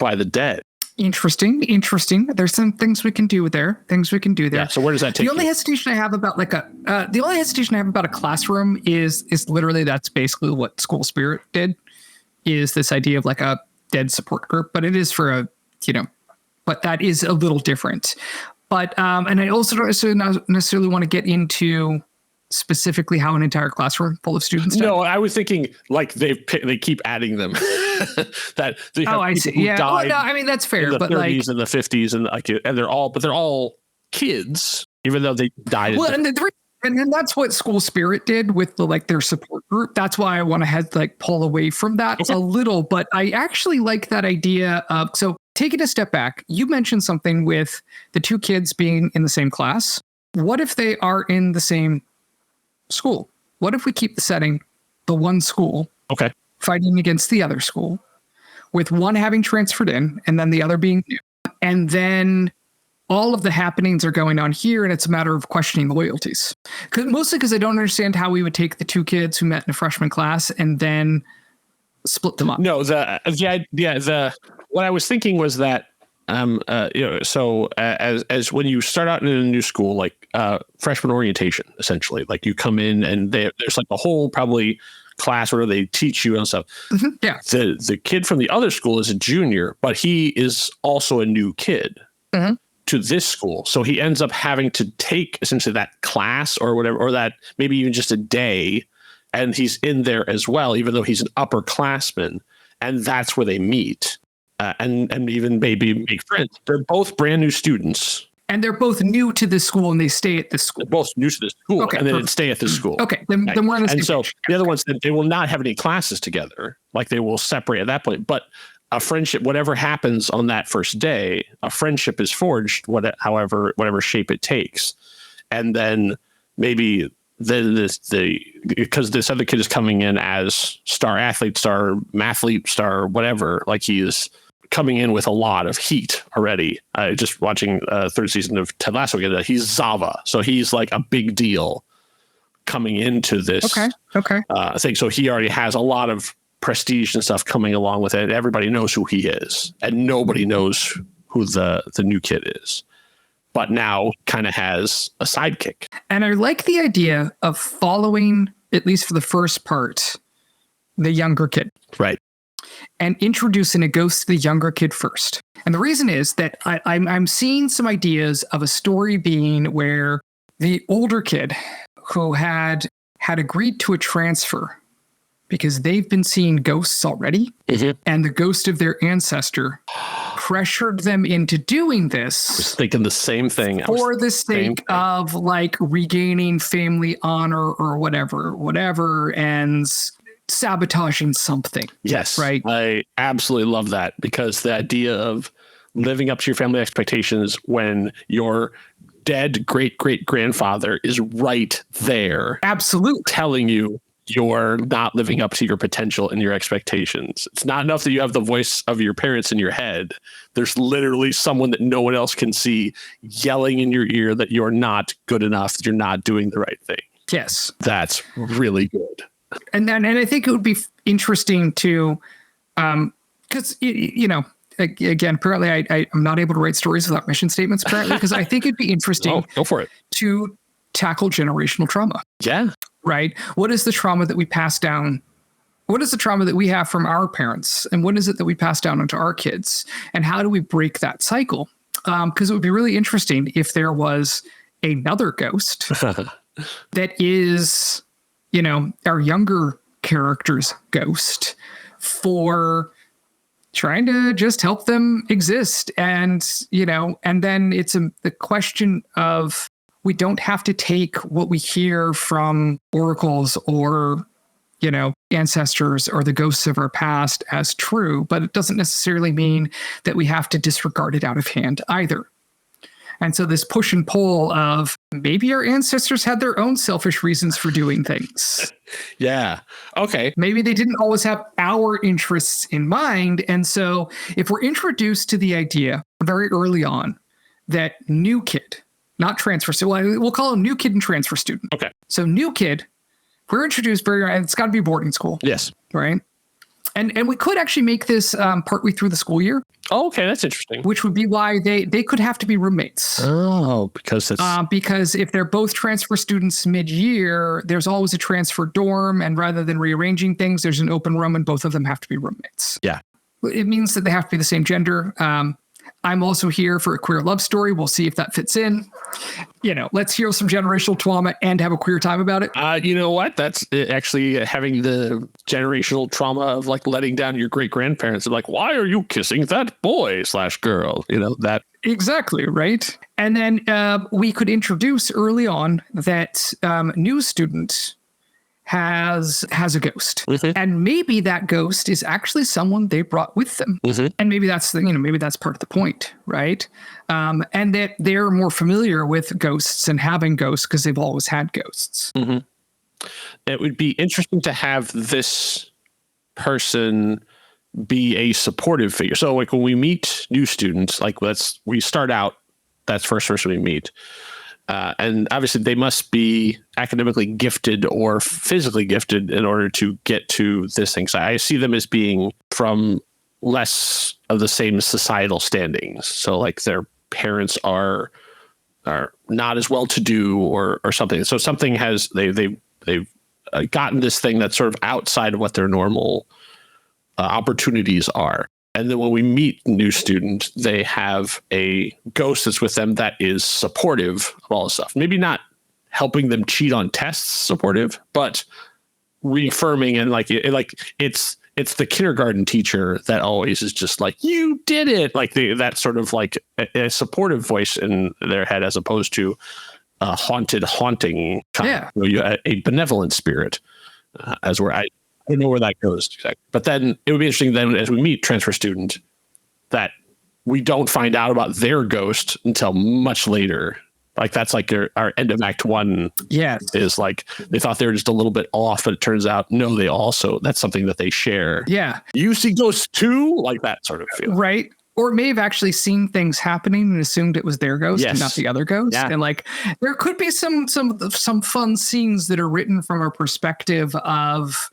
Speaker 2: by the dead.
Speaker 8: Interesting. There's some things we can do there.
Speaker 2: Yeah. So where does that take
Speaker 8: The only
Speaker 2: you?
Speaker 8: hesitation I have about a classroom is literally that's basically what School Spirit did, is this idea of like a dead support group, but it is for but that is a little different. But and I also don't necessarily want to get into specifically how an entire classroom full of students died.
Speaker 2: No, I was thinking like they keep adding them. That they have
Speaker 8: I see.
Speaker 2: people who
Speaker 8: Yeah.
Speaker 2: died
Speaker 8: No, I mean that's fair,
Speaker 2: in the
Speaker 8: but
Speaker 2: 30s and the 50s, and they're all kids, even though they died.
Speaker 8: Well, and then that's what School Spirit did with their support group. That's why I want to pull away from that a little. But I actually like that idea of, so taking a step back, you mentioned something with the two kids being in the same class. What if they are in the same school? What if we keep the setting the one school fighting against the other school, with one having transferred in and then the other being new, and then all of the happenings are going on here, and it's a matter of questioning the loyalties. Mostly because I don't understand how we would take the two kids who met in a freshman class and then split them up.
Speaker 2: No, what I was thinking was that as when you start out in a new school, like freshman orientation, essentially, like you come in and there's like a whole probably class where they teach you and stuff.
Speaker 8: Mm-hmm. Yeah.
Speaker 2: The kid from the other school is a junior, but he is also a new kid to this school. So he ends up having to take essentially that class or whatever, or that maybe even just a day. And he's in there as well, even though he's an upperclassman. And that's where they meet and even maybe make friends. They're both brand new students.
Speaker 8: And they're both new to this school, and they stay at this school.
Speaker 2: They're both new to this school, and then stay at this school.
Speaker 8: Okay, then we're on the same
Speaker 2: And so
Speaker 8: page.
Speaker 2: the other ones, they will not have any classes together. Like they will separate at that point. But a friendship, whatever happens on that first day, a friendship is forged, whatever shape it takes. And then maybe because this other kid is coming in as star athlete, star mathlete, star whatever, like he is coming in with a lot of heat already. Just watching third season of Ted Lasso again, he's Zava, so he's like a big deal coming into this thing. So he already has a lot of prestige and stuff coming along with it. Everybody knows who he is, and nobody knows who the new kid is. But now kind of has a sidekick.
Speaker 8: And I like the idea of following, at least for the first part, the younger kid.
Speaker 2: Right.
Speaker 8: And introducing a ghost to the younger kid first. And the reason is that I'm seeing some ideas of a story being where the older kid who had agreed to a transfer because they've been seeing ghosts already, and the ghost of their ancestor pressured them into doing this.
Speaker 2: I was thinking the same thing.
Speaker 8: For the sake of like regaining family honor or whatever, and sabotaging something.
Speaker 2: Yes.
Speaker 8: Right.
Speaker 2: I absolutely love that, because the idea of living up to your family expectations when your dead great-great-grandfather is right there.
Speaker 8: Absolutely.
Speaker 2: Telling you you're not living up to your potential and your expectations. It's not enough that you have the voice of your parents in your head. There's literally someone that no one else can see yelling in your ear that you're not good enough, that you're not doing the right thing.
Speaker 8: Yes.
Speaker 2: That's really good.
Speaker 8: And I think it would be interesting to, because, again, apparently I'm not able to write stories without mission statements, apparently, because I think it'd be interesting
Speaker 2: go for it.
Speaker 8: To tackle generational trauma.
Speaker 2: Yeah.
Speaker 8: Right? What is the trauma that we pass down? What is the trauma that we have from our parents? And what is it that we pass down onto our kids? And how do we break that cycle? Because it would be really interesting if there was another ghost that is, our younger character's ghost, for trying to just help them exist. And, and then it's the question of, we don't have to take what we hear from oracles or, ancestors or the ghosts of our past as true, but it doesn't necessarily mean that we have to disregard it out of hand either. And so this push and pull of maybe our ancestors had their own selfish reasons for doing things.
Speaker 2: Yeah. Okay.
Speaker 8: Maybe they didn't always have our interests in mind. And so if we're introduced to the idea very early on that new kid, not transfer student, we'll call him new kid and transfer student.
Speaker 2: Okay.
Speaker 8: So new kid, we're introduced very early, and it's got to be boarding school.
Speaker 2: Yes.
Speaker 8: Right? And we could actually make this partway through the school year.
Speaker 2: Oh, okay, that's interesting.
Speaker 8: Which would be why they could have to be roommates.
Speaker 2: Oh, because it's...
Speaker 8: because if they're both transfer students mid-year, there's always a transfer dorm, and rather than rearranging things, there's an open room, and both of them have to be roommates.
Speaker 2: Yeah.
Speaker 8: It means that they have to be the same gender. I'm also here for a queer love story. We'll see if that fits in. Let's heal some generational trauma and have a queer time about it.
Speaker 2: You know what? That's actually having the generational trauma of like letting down your great grandparents. Like, why are you kissing that boy / girl? That.
Speaker 8: Exactly, right? And then we could introduce early on that new student has a ghost, and maybe that ghost is actually someone they brought with them, and maybe that's maybe that's part of the point, right? And that they're more familiar with ghosts and having ghosts because they've always had ghosts.
Speaker 2: It would be interesting to have this person be a supportive figure. So, like when we meet new students, like we start out, that's first person we meet. And obviously they must be academically gifted or physically gifted in order to get to this thing. So I see them as being from less of the same societal standings. So like their parents are not as well to do or something. So something has, they've gotten this thing that's sort of outside of what their normal opportunities are. And then when we meet new students, they have a ghost that's with them that is supportive of all this stuff. Maybe not helping them cheat on tests, supportive, but reaffirming and it's the kindergarten teacher that always is just like, you did it. Like that sort of like a supportive voice in their head, as opposed to a haunting kind of, a benevolent spirit, as where I don't know where that goes exactly. But then it would be interesting then as we meet transfer student that we don't find out about their ghost until much later. Like that's like our end of Act 1 is like they thought they were just a little bit off, but it turns out no, that's something that they share.
Speaker 8: Yeah.
Speaker 2: You see ghosts too? Like that sort of feel.
Speaker 8: Right. Or may have actually seen things happening and assumed it was their ghost and not the other ghost. Yeah. And like there could be some fun scenes that are written from a perspective of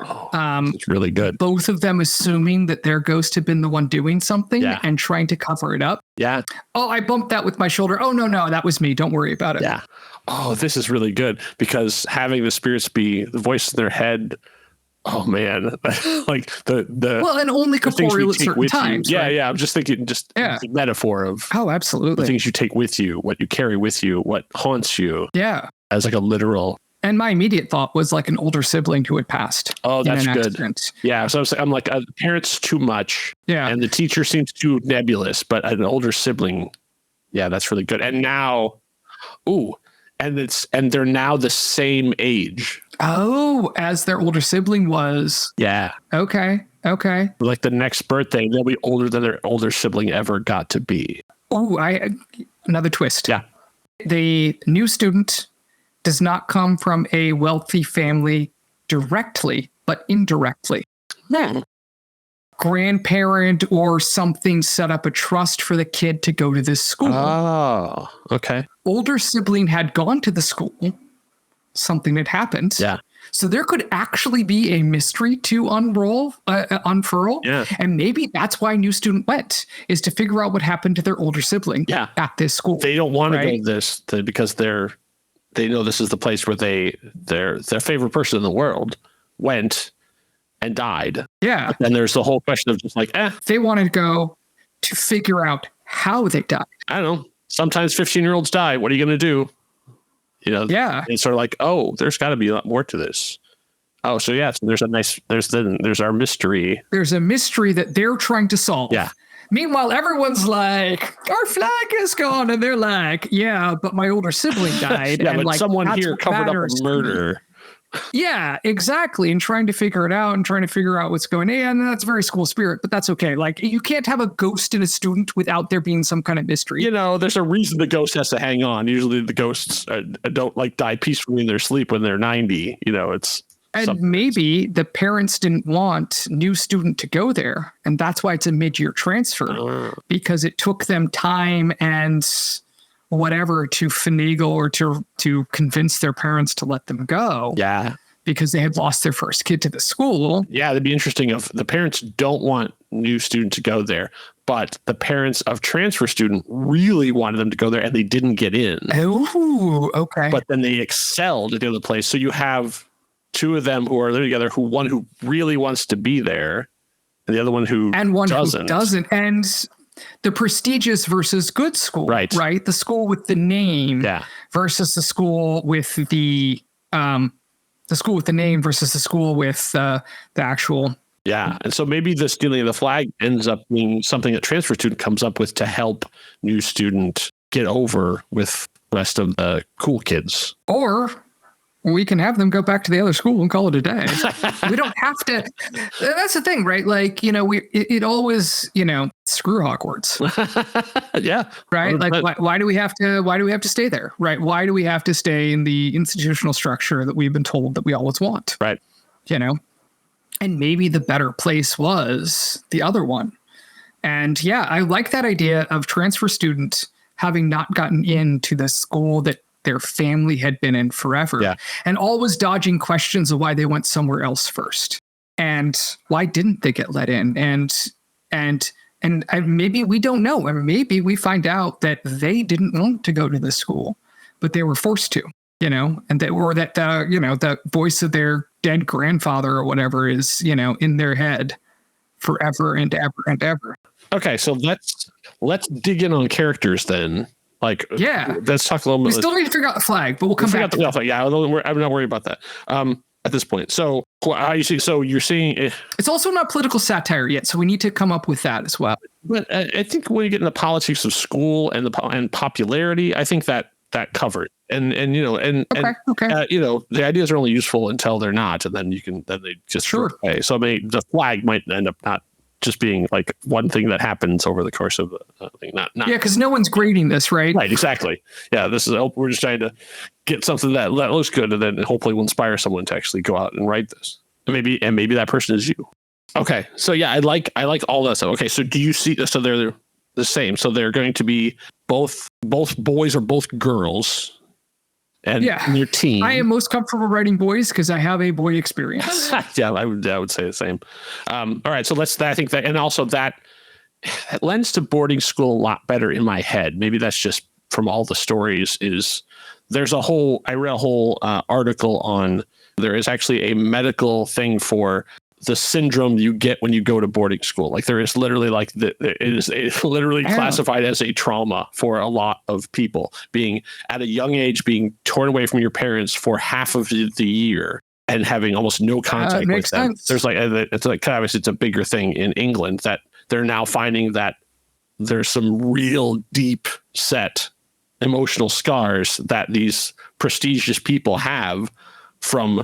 Speaker 2: it's really good.
Speaker 8: Both of them assuming that their ghost had been the one doing something and trying to cover it up.
Speaker 2: Yeah.
Speaker 8: Oh, I bumped that with my shoulder. Oh, no, that was me. Don't worry about it.
Speaker 2: Yeah. Oh, this is really good because having the spirits be the voice in their head. Oh man, like the well, and only corporeal at certain times.
Speaker 8: Yeah,
Speaker 2: right? Yeah. I'm just thinking, the metaphor of
Speaker 8: absolutely
Speaker 2: the things you take with you, what you carry with you, what haunts you.
Speaker 8: Yeah,
Speaker 2: as like a literal.
Speaker 8: And my immediate thought was like an older sibling who had passed.
Speaker 2: Oh, that's good.
Speaker 8: Accident.
Speaker 2: Yeah. So I'm like, parents too much.
Speaker 8: Yeah.
Speaker 2: And the teacher seems too nebulous, but an older sibling. Yeah, that's really good. And now, and they're now the same age.
Speaker 8: Oh, as their older sibling was.
Speaker 2: Yeah.
Speaker 8: Okay.
Speaker 2: Like the next birthday, they'll be older than their older sibling ever got to be.
Speaker 8: Oh, another twist.
Speaker 2: Yeah.
Speaker 8: The new student does not come from a wealthy family directly, but indirectly.
Speaker 2: Yeah.
Speaker 8: Grandparent or something set up a trust for the kid to go to this school.
Speaker 2: Oh, okay.
Speaker 8: Older sibling had gone to the school. Something had happened.
Speaker 2: Yeah.
Speaker 8: So there could actually be a mystery to unfurl.
Speaker 2: Yeah.
Speaker 8: And maybe that's why new student went, is to figure out what happened to their older sibling at this school.
Speaker 2: They don't want to go to this because they know this is the place where their favorite person in the world went and died.
Speaker 8: Yeah.
Speaker 2: And there's the whole question of just like,
Speaker 8: They wanted to go to figure out how they died.
Speaker 2: I don't know. Sometimes 15-year-olds die. What are you going to do?
Speaker 8: Yeah.
Speaker 2: It's sort of like, there's got to be a lot more to this. Oh, so yeah. So there's our mystery.
Speaker 8: There's a mystery that they're trying to solve.
Speaker 2: Yeah.
Speaker 8: Meanwhile, everyone's like, our flag is gone. And they're like, yeah, but my older sibling died.
Speaker 2: Yeah,
Speaker 8: and
Speaker 2: but
Speaker 8: like,
Speaker 2: someone here covered up a murder.
Speaker 8: Yeah, exactly. And trying to figure it out and trying to figure out what's going on. And that's very school spirit, but that's okay. Like, you can't have a ghost in a student without there being some kind of mystery.
Speaker 2: There's a reason the ghost has to hang on. Usually the ghosts don't like die peacefully in their sleep when they're 90. It's...
Speaker 8: And maybe the parents didn't want new student to go there. And that's why it's a mid-year transfer, because it took them time and whatever to finagle or to convince their parents to let them go.
Speaker 2: Yeah.
Speaker 8: because they had lost their first kid to the school.
Speaker 2: Yeah, that'd be interesting if the parents don't want new student to go there, but the parents of transfer student really wanted them to go there and they didn't get in.
Speaker 8: Oh, okay.
Speaker 2: But then they excelled at the other place. So you have two of them who are living together, one who really wants to be there and the other one who doesn't.
Speaker 8: Who doesn't. And the prestigious versus good school, right? The school with the name versus the school with the school with the name versus the school with the actual.
Speaker 2: Yeah. And so maybe the stealing of the flag ends up being something that transfer student comes up with to help new student get over with the rest of the cool kids.
Speaker 8: Or we can have them go back to the other school and call it a day. We don't have to. That's the thing, right? Like, it always, screw Hogwarts.
Speaker 2: Yeah.
Speaker 8: Right. Like, why do we have to stay there? Right. Why do we have to stay in the institutional structure that we've been told that we always want?
Speaker 2: Right.
Speaker 8: And maybe the better place was the other one. And yeah, I like that idea of transfer student having not gotten into the school that their family had been in forever, and always dodging questions of why they went somewhere else first, and why didn't they get let in, and maybe we don't know, or maybe we find out that they didn't want to go to this school, but they were forced to, and that the voice of their dead grandfather or whatever is in their head forever and ever and ever.
Speaker 2: Okay, so let's dig in on characters then. Let's talk a little bit.
Speaker 8: We still need to figure out the flag, but we'll come back to that.
Speaker 2: Yeah, I'm not worried about that at this point. So how you see? So you're seeing
Speaker 8: it's also not political satire yet, so we need to come up with that as well.
Speaker 2: But I think when you get into the politics of school and popularity, I think that covered. And the ideas are only useful until they're not, and then they just throw it away. So the flag might end up not just being like one thing that happens over the course of the thing. Not
Speaker 8: because no one's grading this, right?
Speaker 2: Right, exactly. Yeah, we're just trying to get something that looks good, and then hopefully will inspire someone to actually go out and write this. And maybe that person is you. Okay, so yeah, I like all that stuff. Okay, so do you see? So they're the same. So they're going to be both boys or both girls. And your team.
Speaker 8: I am most comfortable writing boys because I have a boy experience.
Speaker 2: Yeah, I would say the same. All right, so I think that, and also that lends to boarding school a lot better in my head. Maybe that's just from all the stories. I read a whole article on, there is actually a medical thing for the syndrome you get when you go to boarding school. Like there is literally it is literally classified as a trauma for a lot of people, being at a young age, being torn away from your parents for half of the year and having almost no contact with them. There's it's a bigger thing in England that they're now finding that there's some real deep set emotional scars that these prestigious people have from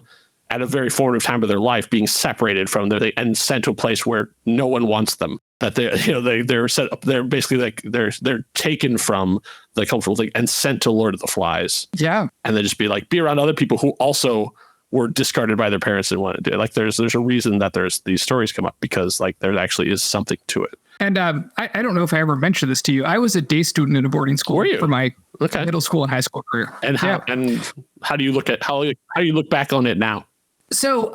Speaker 2: at a very formative time of their life, being separated from them and sent to a place where no one wants them. That they're set up. They're basically they're taken from the comfortable thing and sent to Lord of the Flies.
Speaker 8: Yeah,
Speaker 2: and they just be around other people who also were discarded by their parents and wanted to do it. There's a reason that there's these stories come up, because there actually is something to it.
Speaker 8: And I don't know if I ever mentioned this to you. I was a day student in a boarding school for my middle school and high school career.
Speaker 2: And how do you look at how you look back on it now?
Speaker 8: So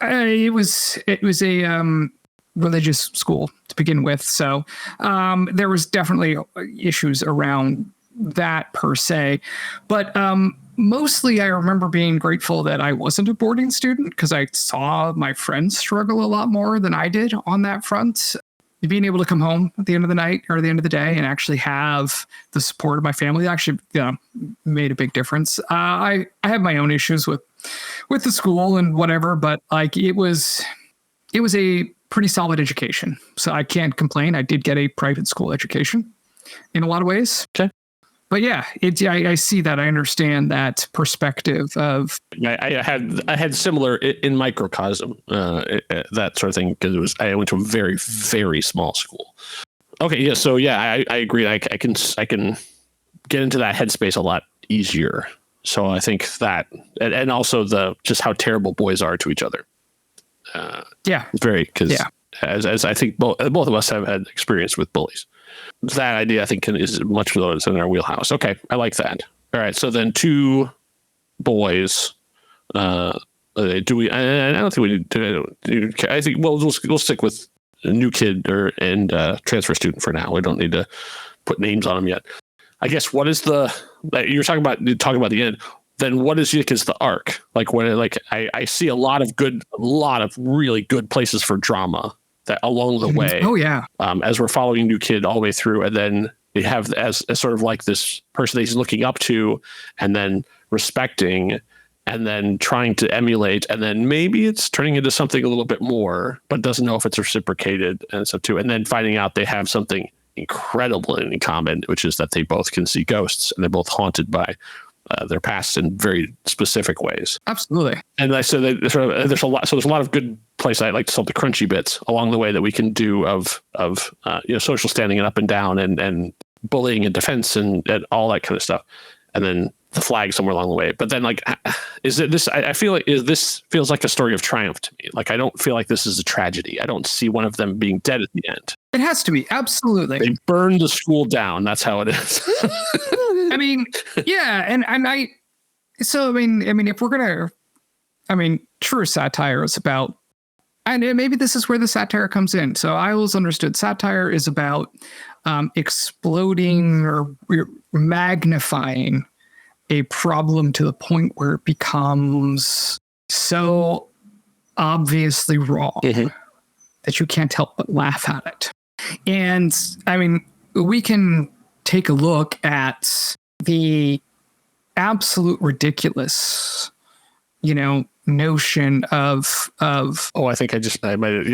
Speaker 8: it was a religious school to begin with. So there was definitely issues around that per se. But mostly I remember being grateful that I wasn't a boarding student, because I saw my friends struggle a lot more than I did on that front. Being able to come home at the end of the night or the end of the day and actually have the support of my family actually made a big difference. I have my own issues with the school and whatever, but it was a pretty solid education. So I can't complain. I did get a private school education in a lot of ways.
Speaker 2: Okay.
Speaker 8: But yeah, I see that. I understand that perspective of.
Speaker 2: I had similar in microcosm, that sort of thing, because I went to a very, very small school. Okay, yeah. So yeah, I agree. I can get into that headspace a lot easier. So I think that, and also just how terrible boys are to each other. As I think both of us have had experience with bullies. That idea, I think, is much more in our wheelhouse. Okay, I like that. All right, so then two boys Do we? I don't think we need to. I think we'll stick with a new kid and transfer student for now. We don't need to put names on them yet. I guess what is you're talking about the end? Then what is the arc? Like I see a lot of really good places for drama that along the way.
Speaker 8: Oh yeah.
Speaker 2: As we're following new kid all the way through, and then they have as sort of like this person that he's looking up to, and then respecting, and then trying to emulate, and then maybe it's turning into something a little bit more, but doesn't know if it's reciprocated and stuff too. And then finding out they have something incredible in common, which is that they both can see ghosts, and they're both haunted by their past in very specific ways.
Speaker 8: Absolutely.
Speaker 2: And I said there's a lot. So there's a lot of good places. I like to solve the crunchy bits along the way that we can do of social standing and up and down and bullying and defense and all that kind of stuff. And then the flag somewhere along the way. But then is it this? I feel like this feels like a story of triumph to me. Like I don't feel like this is a tragedy. I don't see one of them being dead at the end.
Speaker 8: It has to be. Absolutely.
Speaker 2: They burned the school down. That's how it is.
Speaker 8: I mean, yeah. And if we're going to, true satire is about, and maybe this is where the satire comes in. So I always understood satire is about exploding or magnifying a problem to the point where it becomes so obviously wrong that you can't help but laugh at it. And we can take a look at the absolute ridiculous, notion of.
Speaker 2: Oh, I think I might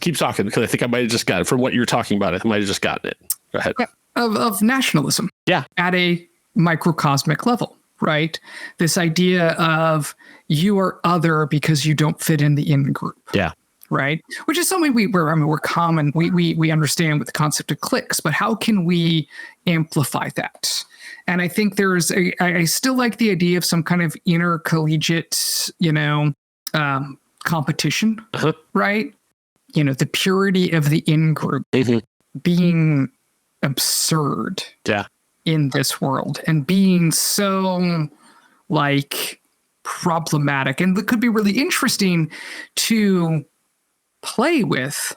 Speaker 2: keep talking because I think I might have just got it from what you're talking about. I might have just gotten it. Go ahead.
Speaker 8: Of nationalism.
Speaker 2: Yeah.
Speaker 8: At a microcosmic level, right? This idea of you are other because you don't fit in the in group. Yeah. Right. Which is something we're common. We understand with the concept of cliques, but how can we amplify that? And I think I still like the idea of some kind of intercollegiate, competition, right? The purity of the in group being absurd. Yeah. In this world and being so problematic, and that could be really interesting to play with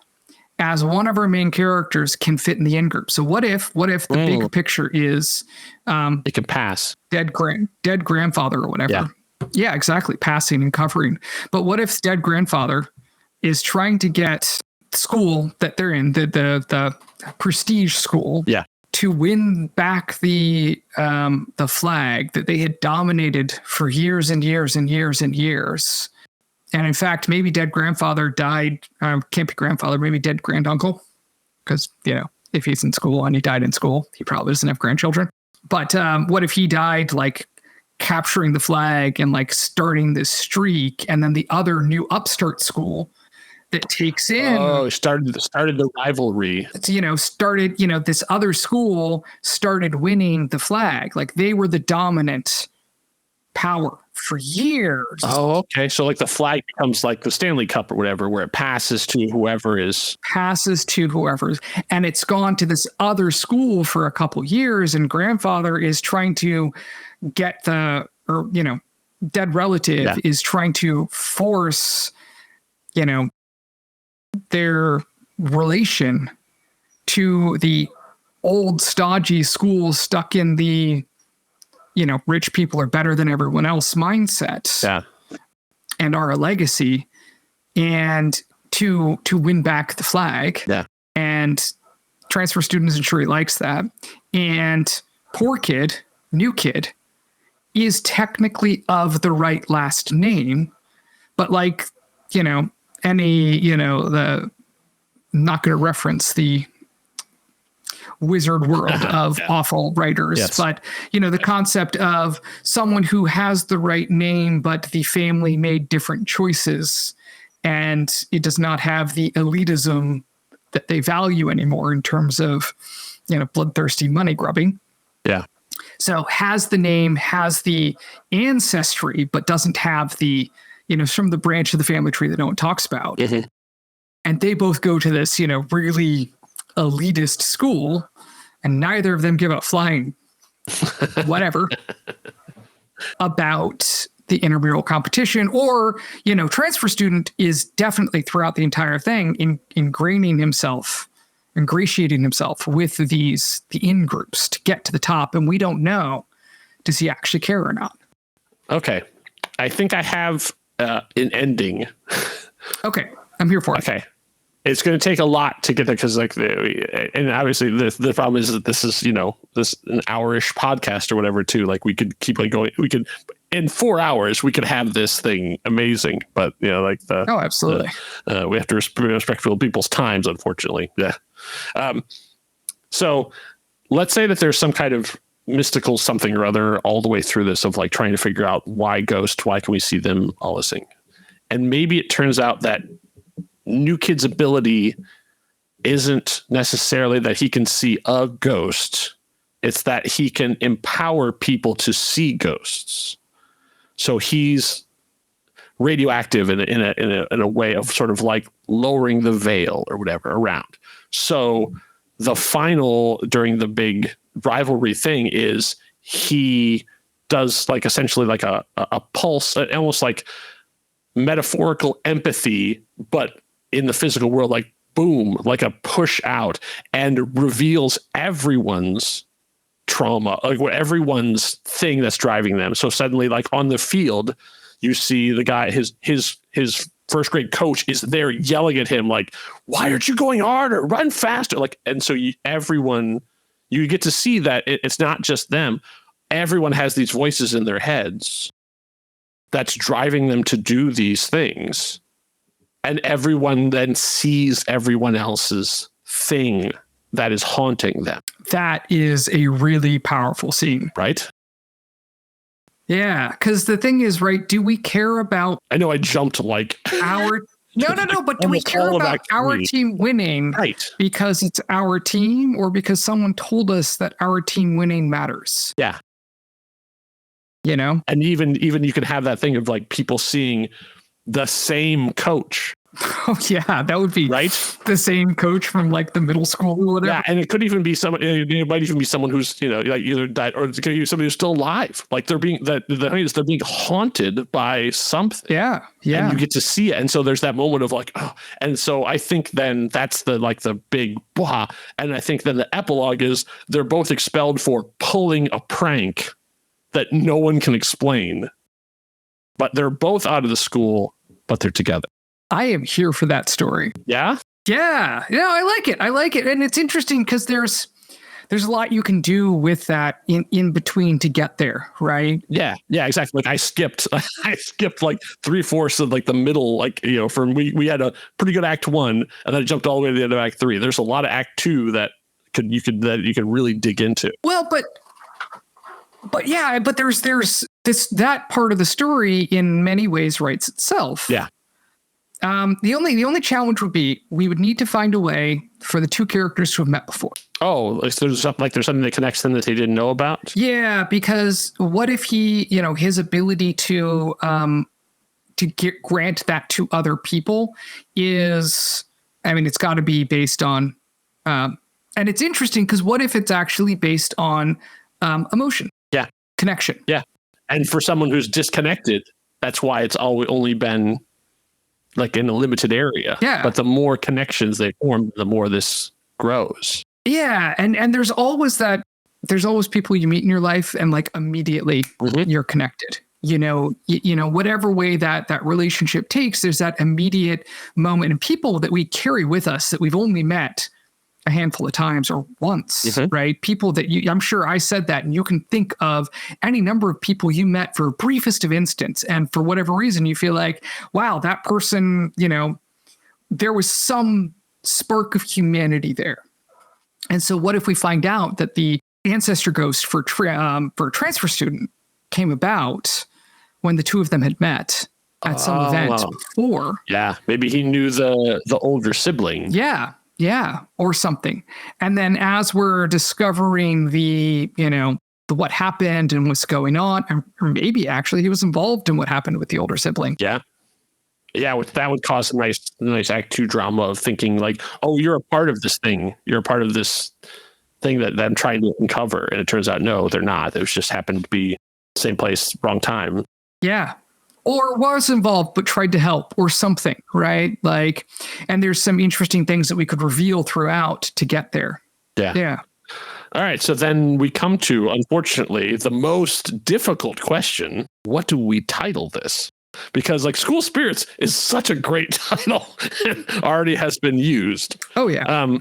Speaker 8: as one of our main characters can fit in the in group. So what if the big picture is
Speaker 2: it can pass
Speaker 8: dead grandfather or whatever. Yeah, exactly. Passing and covering. But what if dead grandfather is trying to get school that they're in, the prestige school, to win back the flag that they had dominated for years and years and years and years. And in fact, maybe dead grandfather died, can't be grandfather, maybe dead granduncle. Because, if he's in school and he died in school, he probably doesn't have grandchildren. But what if he died capturing the flag and starting this streak, and then the other new upstart school that takes in
Speaker 2: started the rivalry.
Speaker 8: This other school started winning the flag. They were the dominant power for years.
Speaker 2: Oh, okay. So the flag becomes the Stanley Cup or whatever, where it passes to whoever, and it's gone to this other school for a couple years, and grandfather is trying to get dead relative is trying to force, their relation to the old stodgy school stuck in the, rich people are better than everyone else mindset. Yeah. And are a legacy, and to win back the flag. Yeah. And transfer student isn't sure he likes that. And poor kid, new kid, is technically of the right last name, but the not going to reference the wizard world of awful writers, but the concept of someone who has the right name, but the family made different choices, and it does not have the elitism that they value anymore in terms of, bloodthirsty money grubbing. Yeah. So has the name, has the ancestry, but doesn't have the, from the branch of the family tree that no one talks about. Mm-hmm. And they both go to this, really elitist school, and neither of them give a flying whatever about
Speaker 8: the intramural competition, or, transfer student is definitely throughout the entire thing ingratiating himself with the in groups to get to the top. And we don't know, does he actually care or not?
Speaker 2: Okay. I think I have an ending.
Speaker 8: Okay. I'm here for it.
Speaker 2: Okay. It's going to take a lot to get there because, and obviously the problem is that this is, this an hour-ish podcast or whatever too. Like we could keep going. We could, in 4 hours, we could have this thing amazing. But
Speaker 8: oh, absolutely.
Speaker 2: We have to be respectful of people's times, unfortunately. Yeah. So let's say that there's some kind of mystical something or other all the way through this of like trying to figure out why ghosts, why can we see them, all this thing. And maybe it turns out that New Kid's ability isn't necessarily that he can see a ghost. It's that he can empower people to see ghosts. So he's radioactive in a way of sort of like lowering the veil or whatever around. So the final during the big rivalry thing is he does like essentially like a pulse, almost like metaphorical empathy, but in the physical world, like boom, like a push out, and reveals everyone's trauma, like everyone's thing that's driving them. So suddenly, like on the field, you see the guy, his first grade coach is there yelling at him like, "Why aren't you going harder? Run faster!" Like, and so you get to see that it's not just them. Everyone has these voices in their heads that's driving them to do these things. And everyone then sees everyone else's thing that is haunting them.
Speaker 8: That is a really powerful scene.
Speaker 2: Right?
Speaker 8: Yeah, because the thing is, right, do we care about...
Speaker 2: I know I jumped like...
Speaker 8: our... No, but do we care about our team winning because it's our team, or because someone told us that our team winning matters?
Speaker 2: Yeah.
Speaker 8: And
Speaker 2: even you can have that thing of like people seeing the same coach.
Speaker 8: Oh yeah, that would be
Speaker 2: right.
Speaker 8: The same coach from like the middle school or whatever.
Speaker 2: Yeah, and it could even be someone. It might even be someone who's like either died, or it's going to be somebody who's still alive. Like they're being they're being haunted by something.
Speaker 8: Yeah.
Speaker 2: And you get to see it, and so there's that moment of like, oh. And so I think then that's the big blah. And I think then the epilogue is they're both expelled for pulling a prank that no one can explain, but they're both out of the school, but they're together.
Speaker 8: I am here for that story.
Speaker 2: Yeah?
Speaker 8: Yeah. I like it. And it's interesting because there's a lot you can do with that in between to get there, right?
Speaker 2: Yeah, exactly. Like I skipped like 3/4 of like the middle, like, from we had a pretty good act 1, and then I jumped all the way to the end of act 3. There's a lot of act 2 that you could really dig into.
Speaker 8: Well, but there's that part of the story in many ways writes itself.
Speaker 2: Yeah.
Speaker 8: The only challenge would be we would need to find a way for the two characters to have met before.
Speaker 2: Oh, there's something that connects them that they didn't know about?
Speaker 8: Yeah, because what if he, his ability to grant that to other people is, it's got to be based on, and it's interesting because what if it's actually based on emotion?
Speaker 2: Yeah.
Speaker 8: Connection.
Speaker 2: Yeah. And for someone who's disconnected, that's why it's only been like in a limited area.
Speaker 8: Yeah.
Speaker 2: But the more connections they form, the more this grows.
Speaker 8: Yeah. And there's always people you meet in your life and like immediately you're connected. Whatever way that relationship takes, there's that immediate moment, and people that we carry with us that we've only met a handful of times or once, right? People that I'm sure I said that, and you can think of any number of people you met for briefest of instance. And for whatever reason, you feel like, wow, that person, there was some spark of humanity there. And so what if we find out that the ancestor ghost for a transfer student came about when the two of them had met at some event before? Yeah.
Speaker 2: Maybe he knew the older sibling.
Speaker 8: Yeah, or something. And then as we're discovering the what happened and what's going on, or maybe actually he was involved in what happened with the older sibling.
Speaker 2: Yeah. Yeah, that would cause a nice act 2 drama of thinking like, oh, you're a part of this thing. You're a part of this thing that I'm trying to uncover. And it turns out, no, they're not. It was just happened to be same place, wrong time.
Speaker 8: Yeah. Or was involved but tried to help or something, right? Like, and there's some interesting things that we could reveal throughout to get there.
Speaker 2: Yeah.
Speaker 8: Yeah.
Speaker 2: All right. So then we come to, unfortunately, the most difficult question. What do we title this? Because like School Spirits is such a great title. Already has been used.
Speaker 8: Oh, yeah.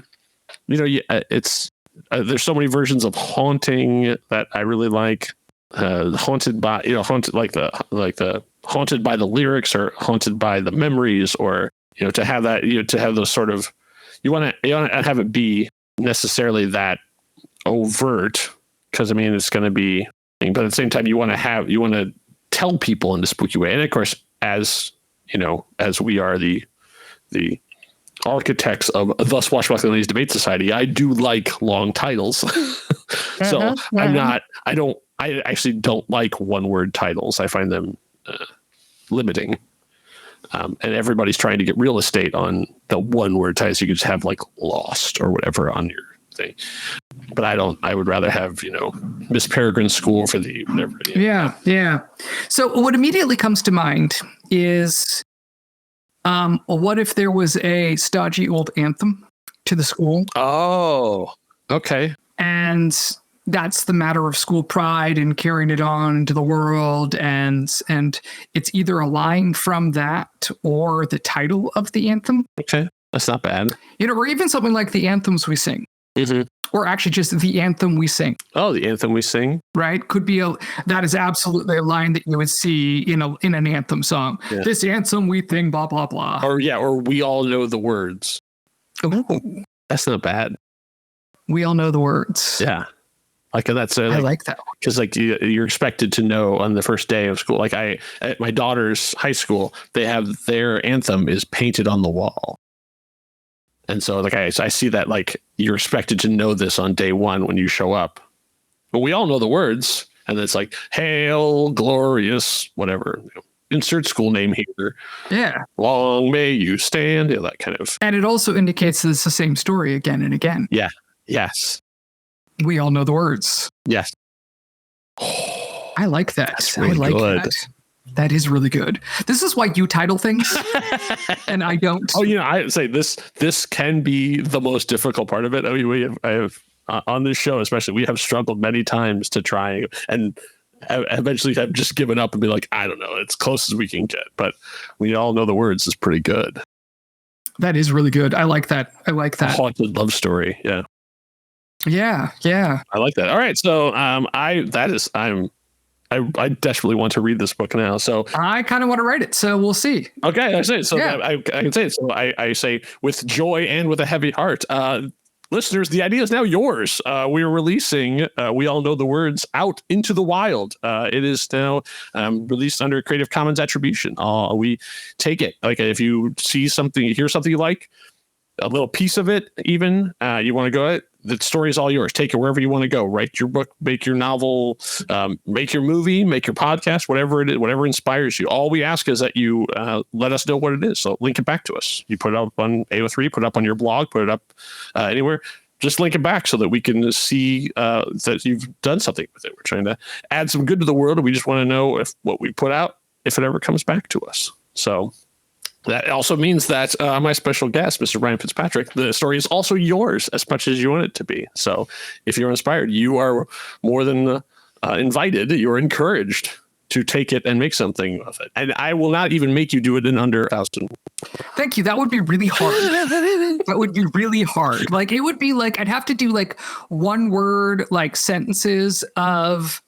Speaker 2: It's there's so many versions of Haunting that I really like. Haunted by, haunted like the haunted by the lyrics or haunted by the memories, or to have that, to have those sort of, you want to have it be necessarily that overt, because I mean it's going to be, but at the same time you want to tell people in a spooky way. And of course, as we are the architects of the Swashbuckling Ladies Debate Society, I do like long titles. So I actually don't like one word titles. I find them limiting. And everybody's trying to get real estate on the one word titles. You could just have like Lost or whatever on your thing. But I would rather have, Miss Peregrine's School for the whatever.
Speaker 8: Yeah. So what immediately comes to mind is, what if there was a stodgy old anthem to the school?
Speaker 2: Oh, okay.
Speaker 8: And that's the matter of school pride and carrying it on into the world. And it's either a line from that or the title of the anthem.
Speaker 2: Okay. That's not bad.
Speaker 8: Or even something like the anthems we sing.
Speaker 2: Mm-hmm.
Speaker 8: Or actually just the anthem we sing.
Speaker 2: Oh, the anthem we sing.
Speaker 8: Right? Could be that is absolutely a line that you would see in an anthem song. Yeah. This anthem we sing, blah, blah, blah.
Speaker 2: Or we all know the words.
Speaker 8: Oh.
Speaker 2: That's not bad.
Speaker 8: We all know the words.
Speaker 2: Yeah. Like that's
Speaker 8: I like that one.
Speaker 2: Because like you're expected to know on the first day of school. Like at my daughter's high school, they have their anthem is painted on the wall. And so like I see that like you're expected to know this on day one when you show up. But we all know the words. And it's like, hail, glorious, whatever. Insert school name here.
Speaker 8: Yeah.
Speaker 2: Long may you stand. That kind of.
Speaker 8: And it also indicates that it's the same story again and again.
Speaker 2: Yeah. Yes.
Speaker 8: We all know the words.
Speaker 2: Yes.
Speaker 8: I like that.
Speaker 2: Really
Speaker 8: I like
Speaker 2: good.
Speaker 8: that. That is really good. This is why you title things and I don't.
Speaker 2: Oh, I say this can be the most difficult part of it. I mean, I have on this show, especially, we have struggled many times to try and eventually have just given up and be like, I don't know, it's close as we can get. But we all know the words is pretty good.
Speaker 8: That is really good. I like that. I like that.
Speaker 2: A haunted love story. Yeah.
Speaker 8: Yeah.
Speaker 2: I like that. All right. So I desperately want to read this book now. So
Speaker 8: I kind of want to write it. So we'll see.
Speaker 2: Okay, I say it. So
Speaker 8: yeah.
Speaker 2: I can say it. So I say with joy and with a heavy heart, listeners, the idea is now yours. We are releasing We All Know the Words out into the wild. It is now released under Creative Commons Attribution. We take it. Like if you see something, you hear something you like, a little piece of it, even you want to go at it, the story is all yours. Take it wherever you want to go. Write your book, make your novel, make your movie, make your podcast, whatever it is, whatever inspires you. All we ask is that you let us know what it is. So link it back to us. You put it up on AO3, put it up on your blog, put it up anywhere. Just link it back so that we can see that you've done something with it. We're trying to add some good to the world, and we just want to know if what we put out, if it ever comes back to us. So that also means that my special guest, Mr. Ryan FitzPatrick, the story is also yours as much as you want it to be. So if you're inspired, you are more than invited. You're encouraged to take it and make something of it. And I will not even make you do it in under 1,000.
Speaker 8: Thank you. That would be really hard. That would be really hard. Like it would be like I'd have to do like one word, like sentences of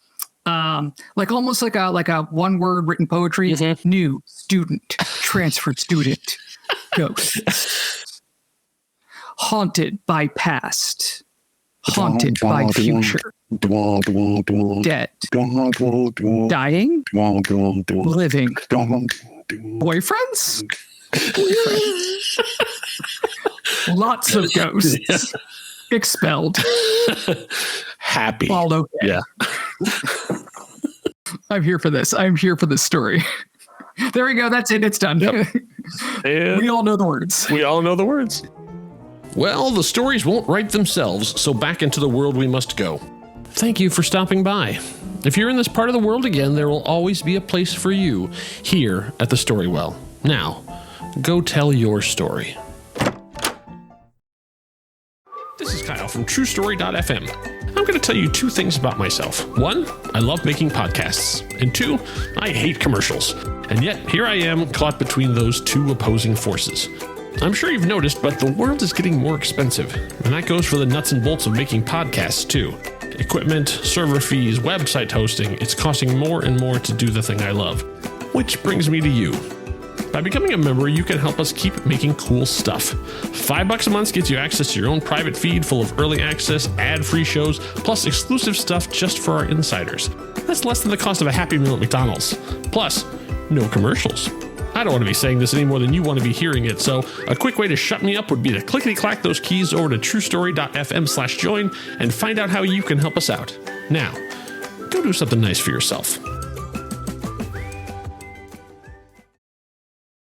Speaker 8: like almost like a one word written poetry. Mm-hmm. New student, transferred student, ghost, haunted by past, haunted by future, dead, dying, living, boyfriends, lots of ghosts, expelled,
Speaker 2: happy,
Speaker 8: all okay.
Speaker 2: Yeah.
Speaker 8: I'm here for this. I'm here for this story. There we go. That's it. It's done. Yep. We all know the words.
Speaker 2: We all know the words. Well, the stories won't write themselves, so back into the world we must go. Thank you for stopping by. If you're in this part of the world again, there will always be a place for you here at the Storywell. Now, go tell your story. This is Kyle from TrueStory.fm. I'm going to tell you 2 things about myself. 1, I love making podcasts. And 2, I hate commercials. And yet, here I am caught between those 2 opposing forces. I'm sure you've noticed, but the world is getting more expensive. And that goes for the nuts and bolts of making podcasts, too. Equipment, server fees, website hosting, it's costing more and more to do the thing I love. Which brings me to you. By becoming a member, you can help us keep making cool stuff. $5 a month gets you access to your own private feed full of early access, ad-free shows, plus exclusive stuff just for our insiders. That's less than the cost of a Happy Meal at McDonald's. Plus, no commercials. I don't want to be saying this any more than you want to be hearing it, so a quick way to shut me up would be to clickety-clack those keys over to truestory.fm/join and find out how you can help us out. Now, go do something nice for yourself.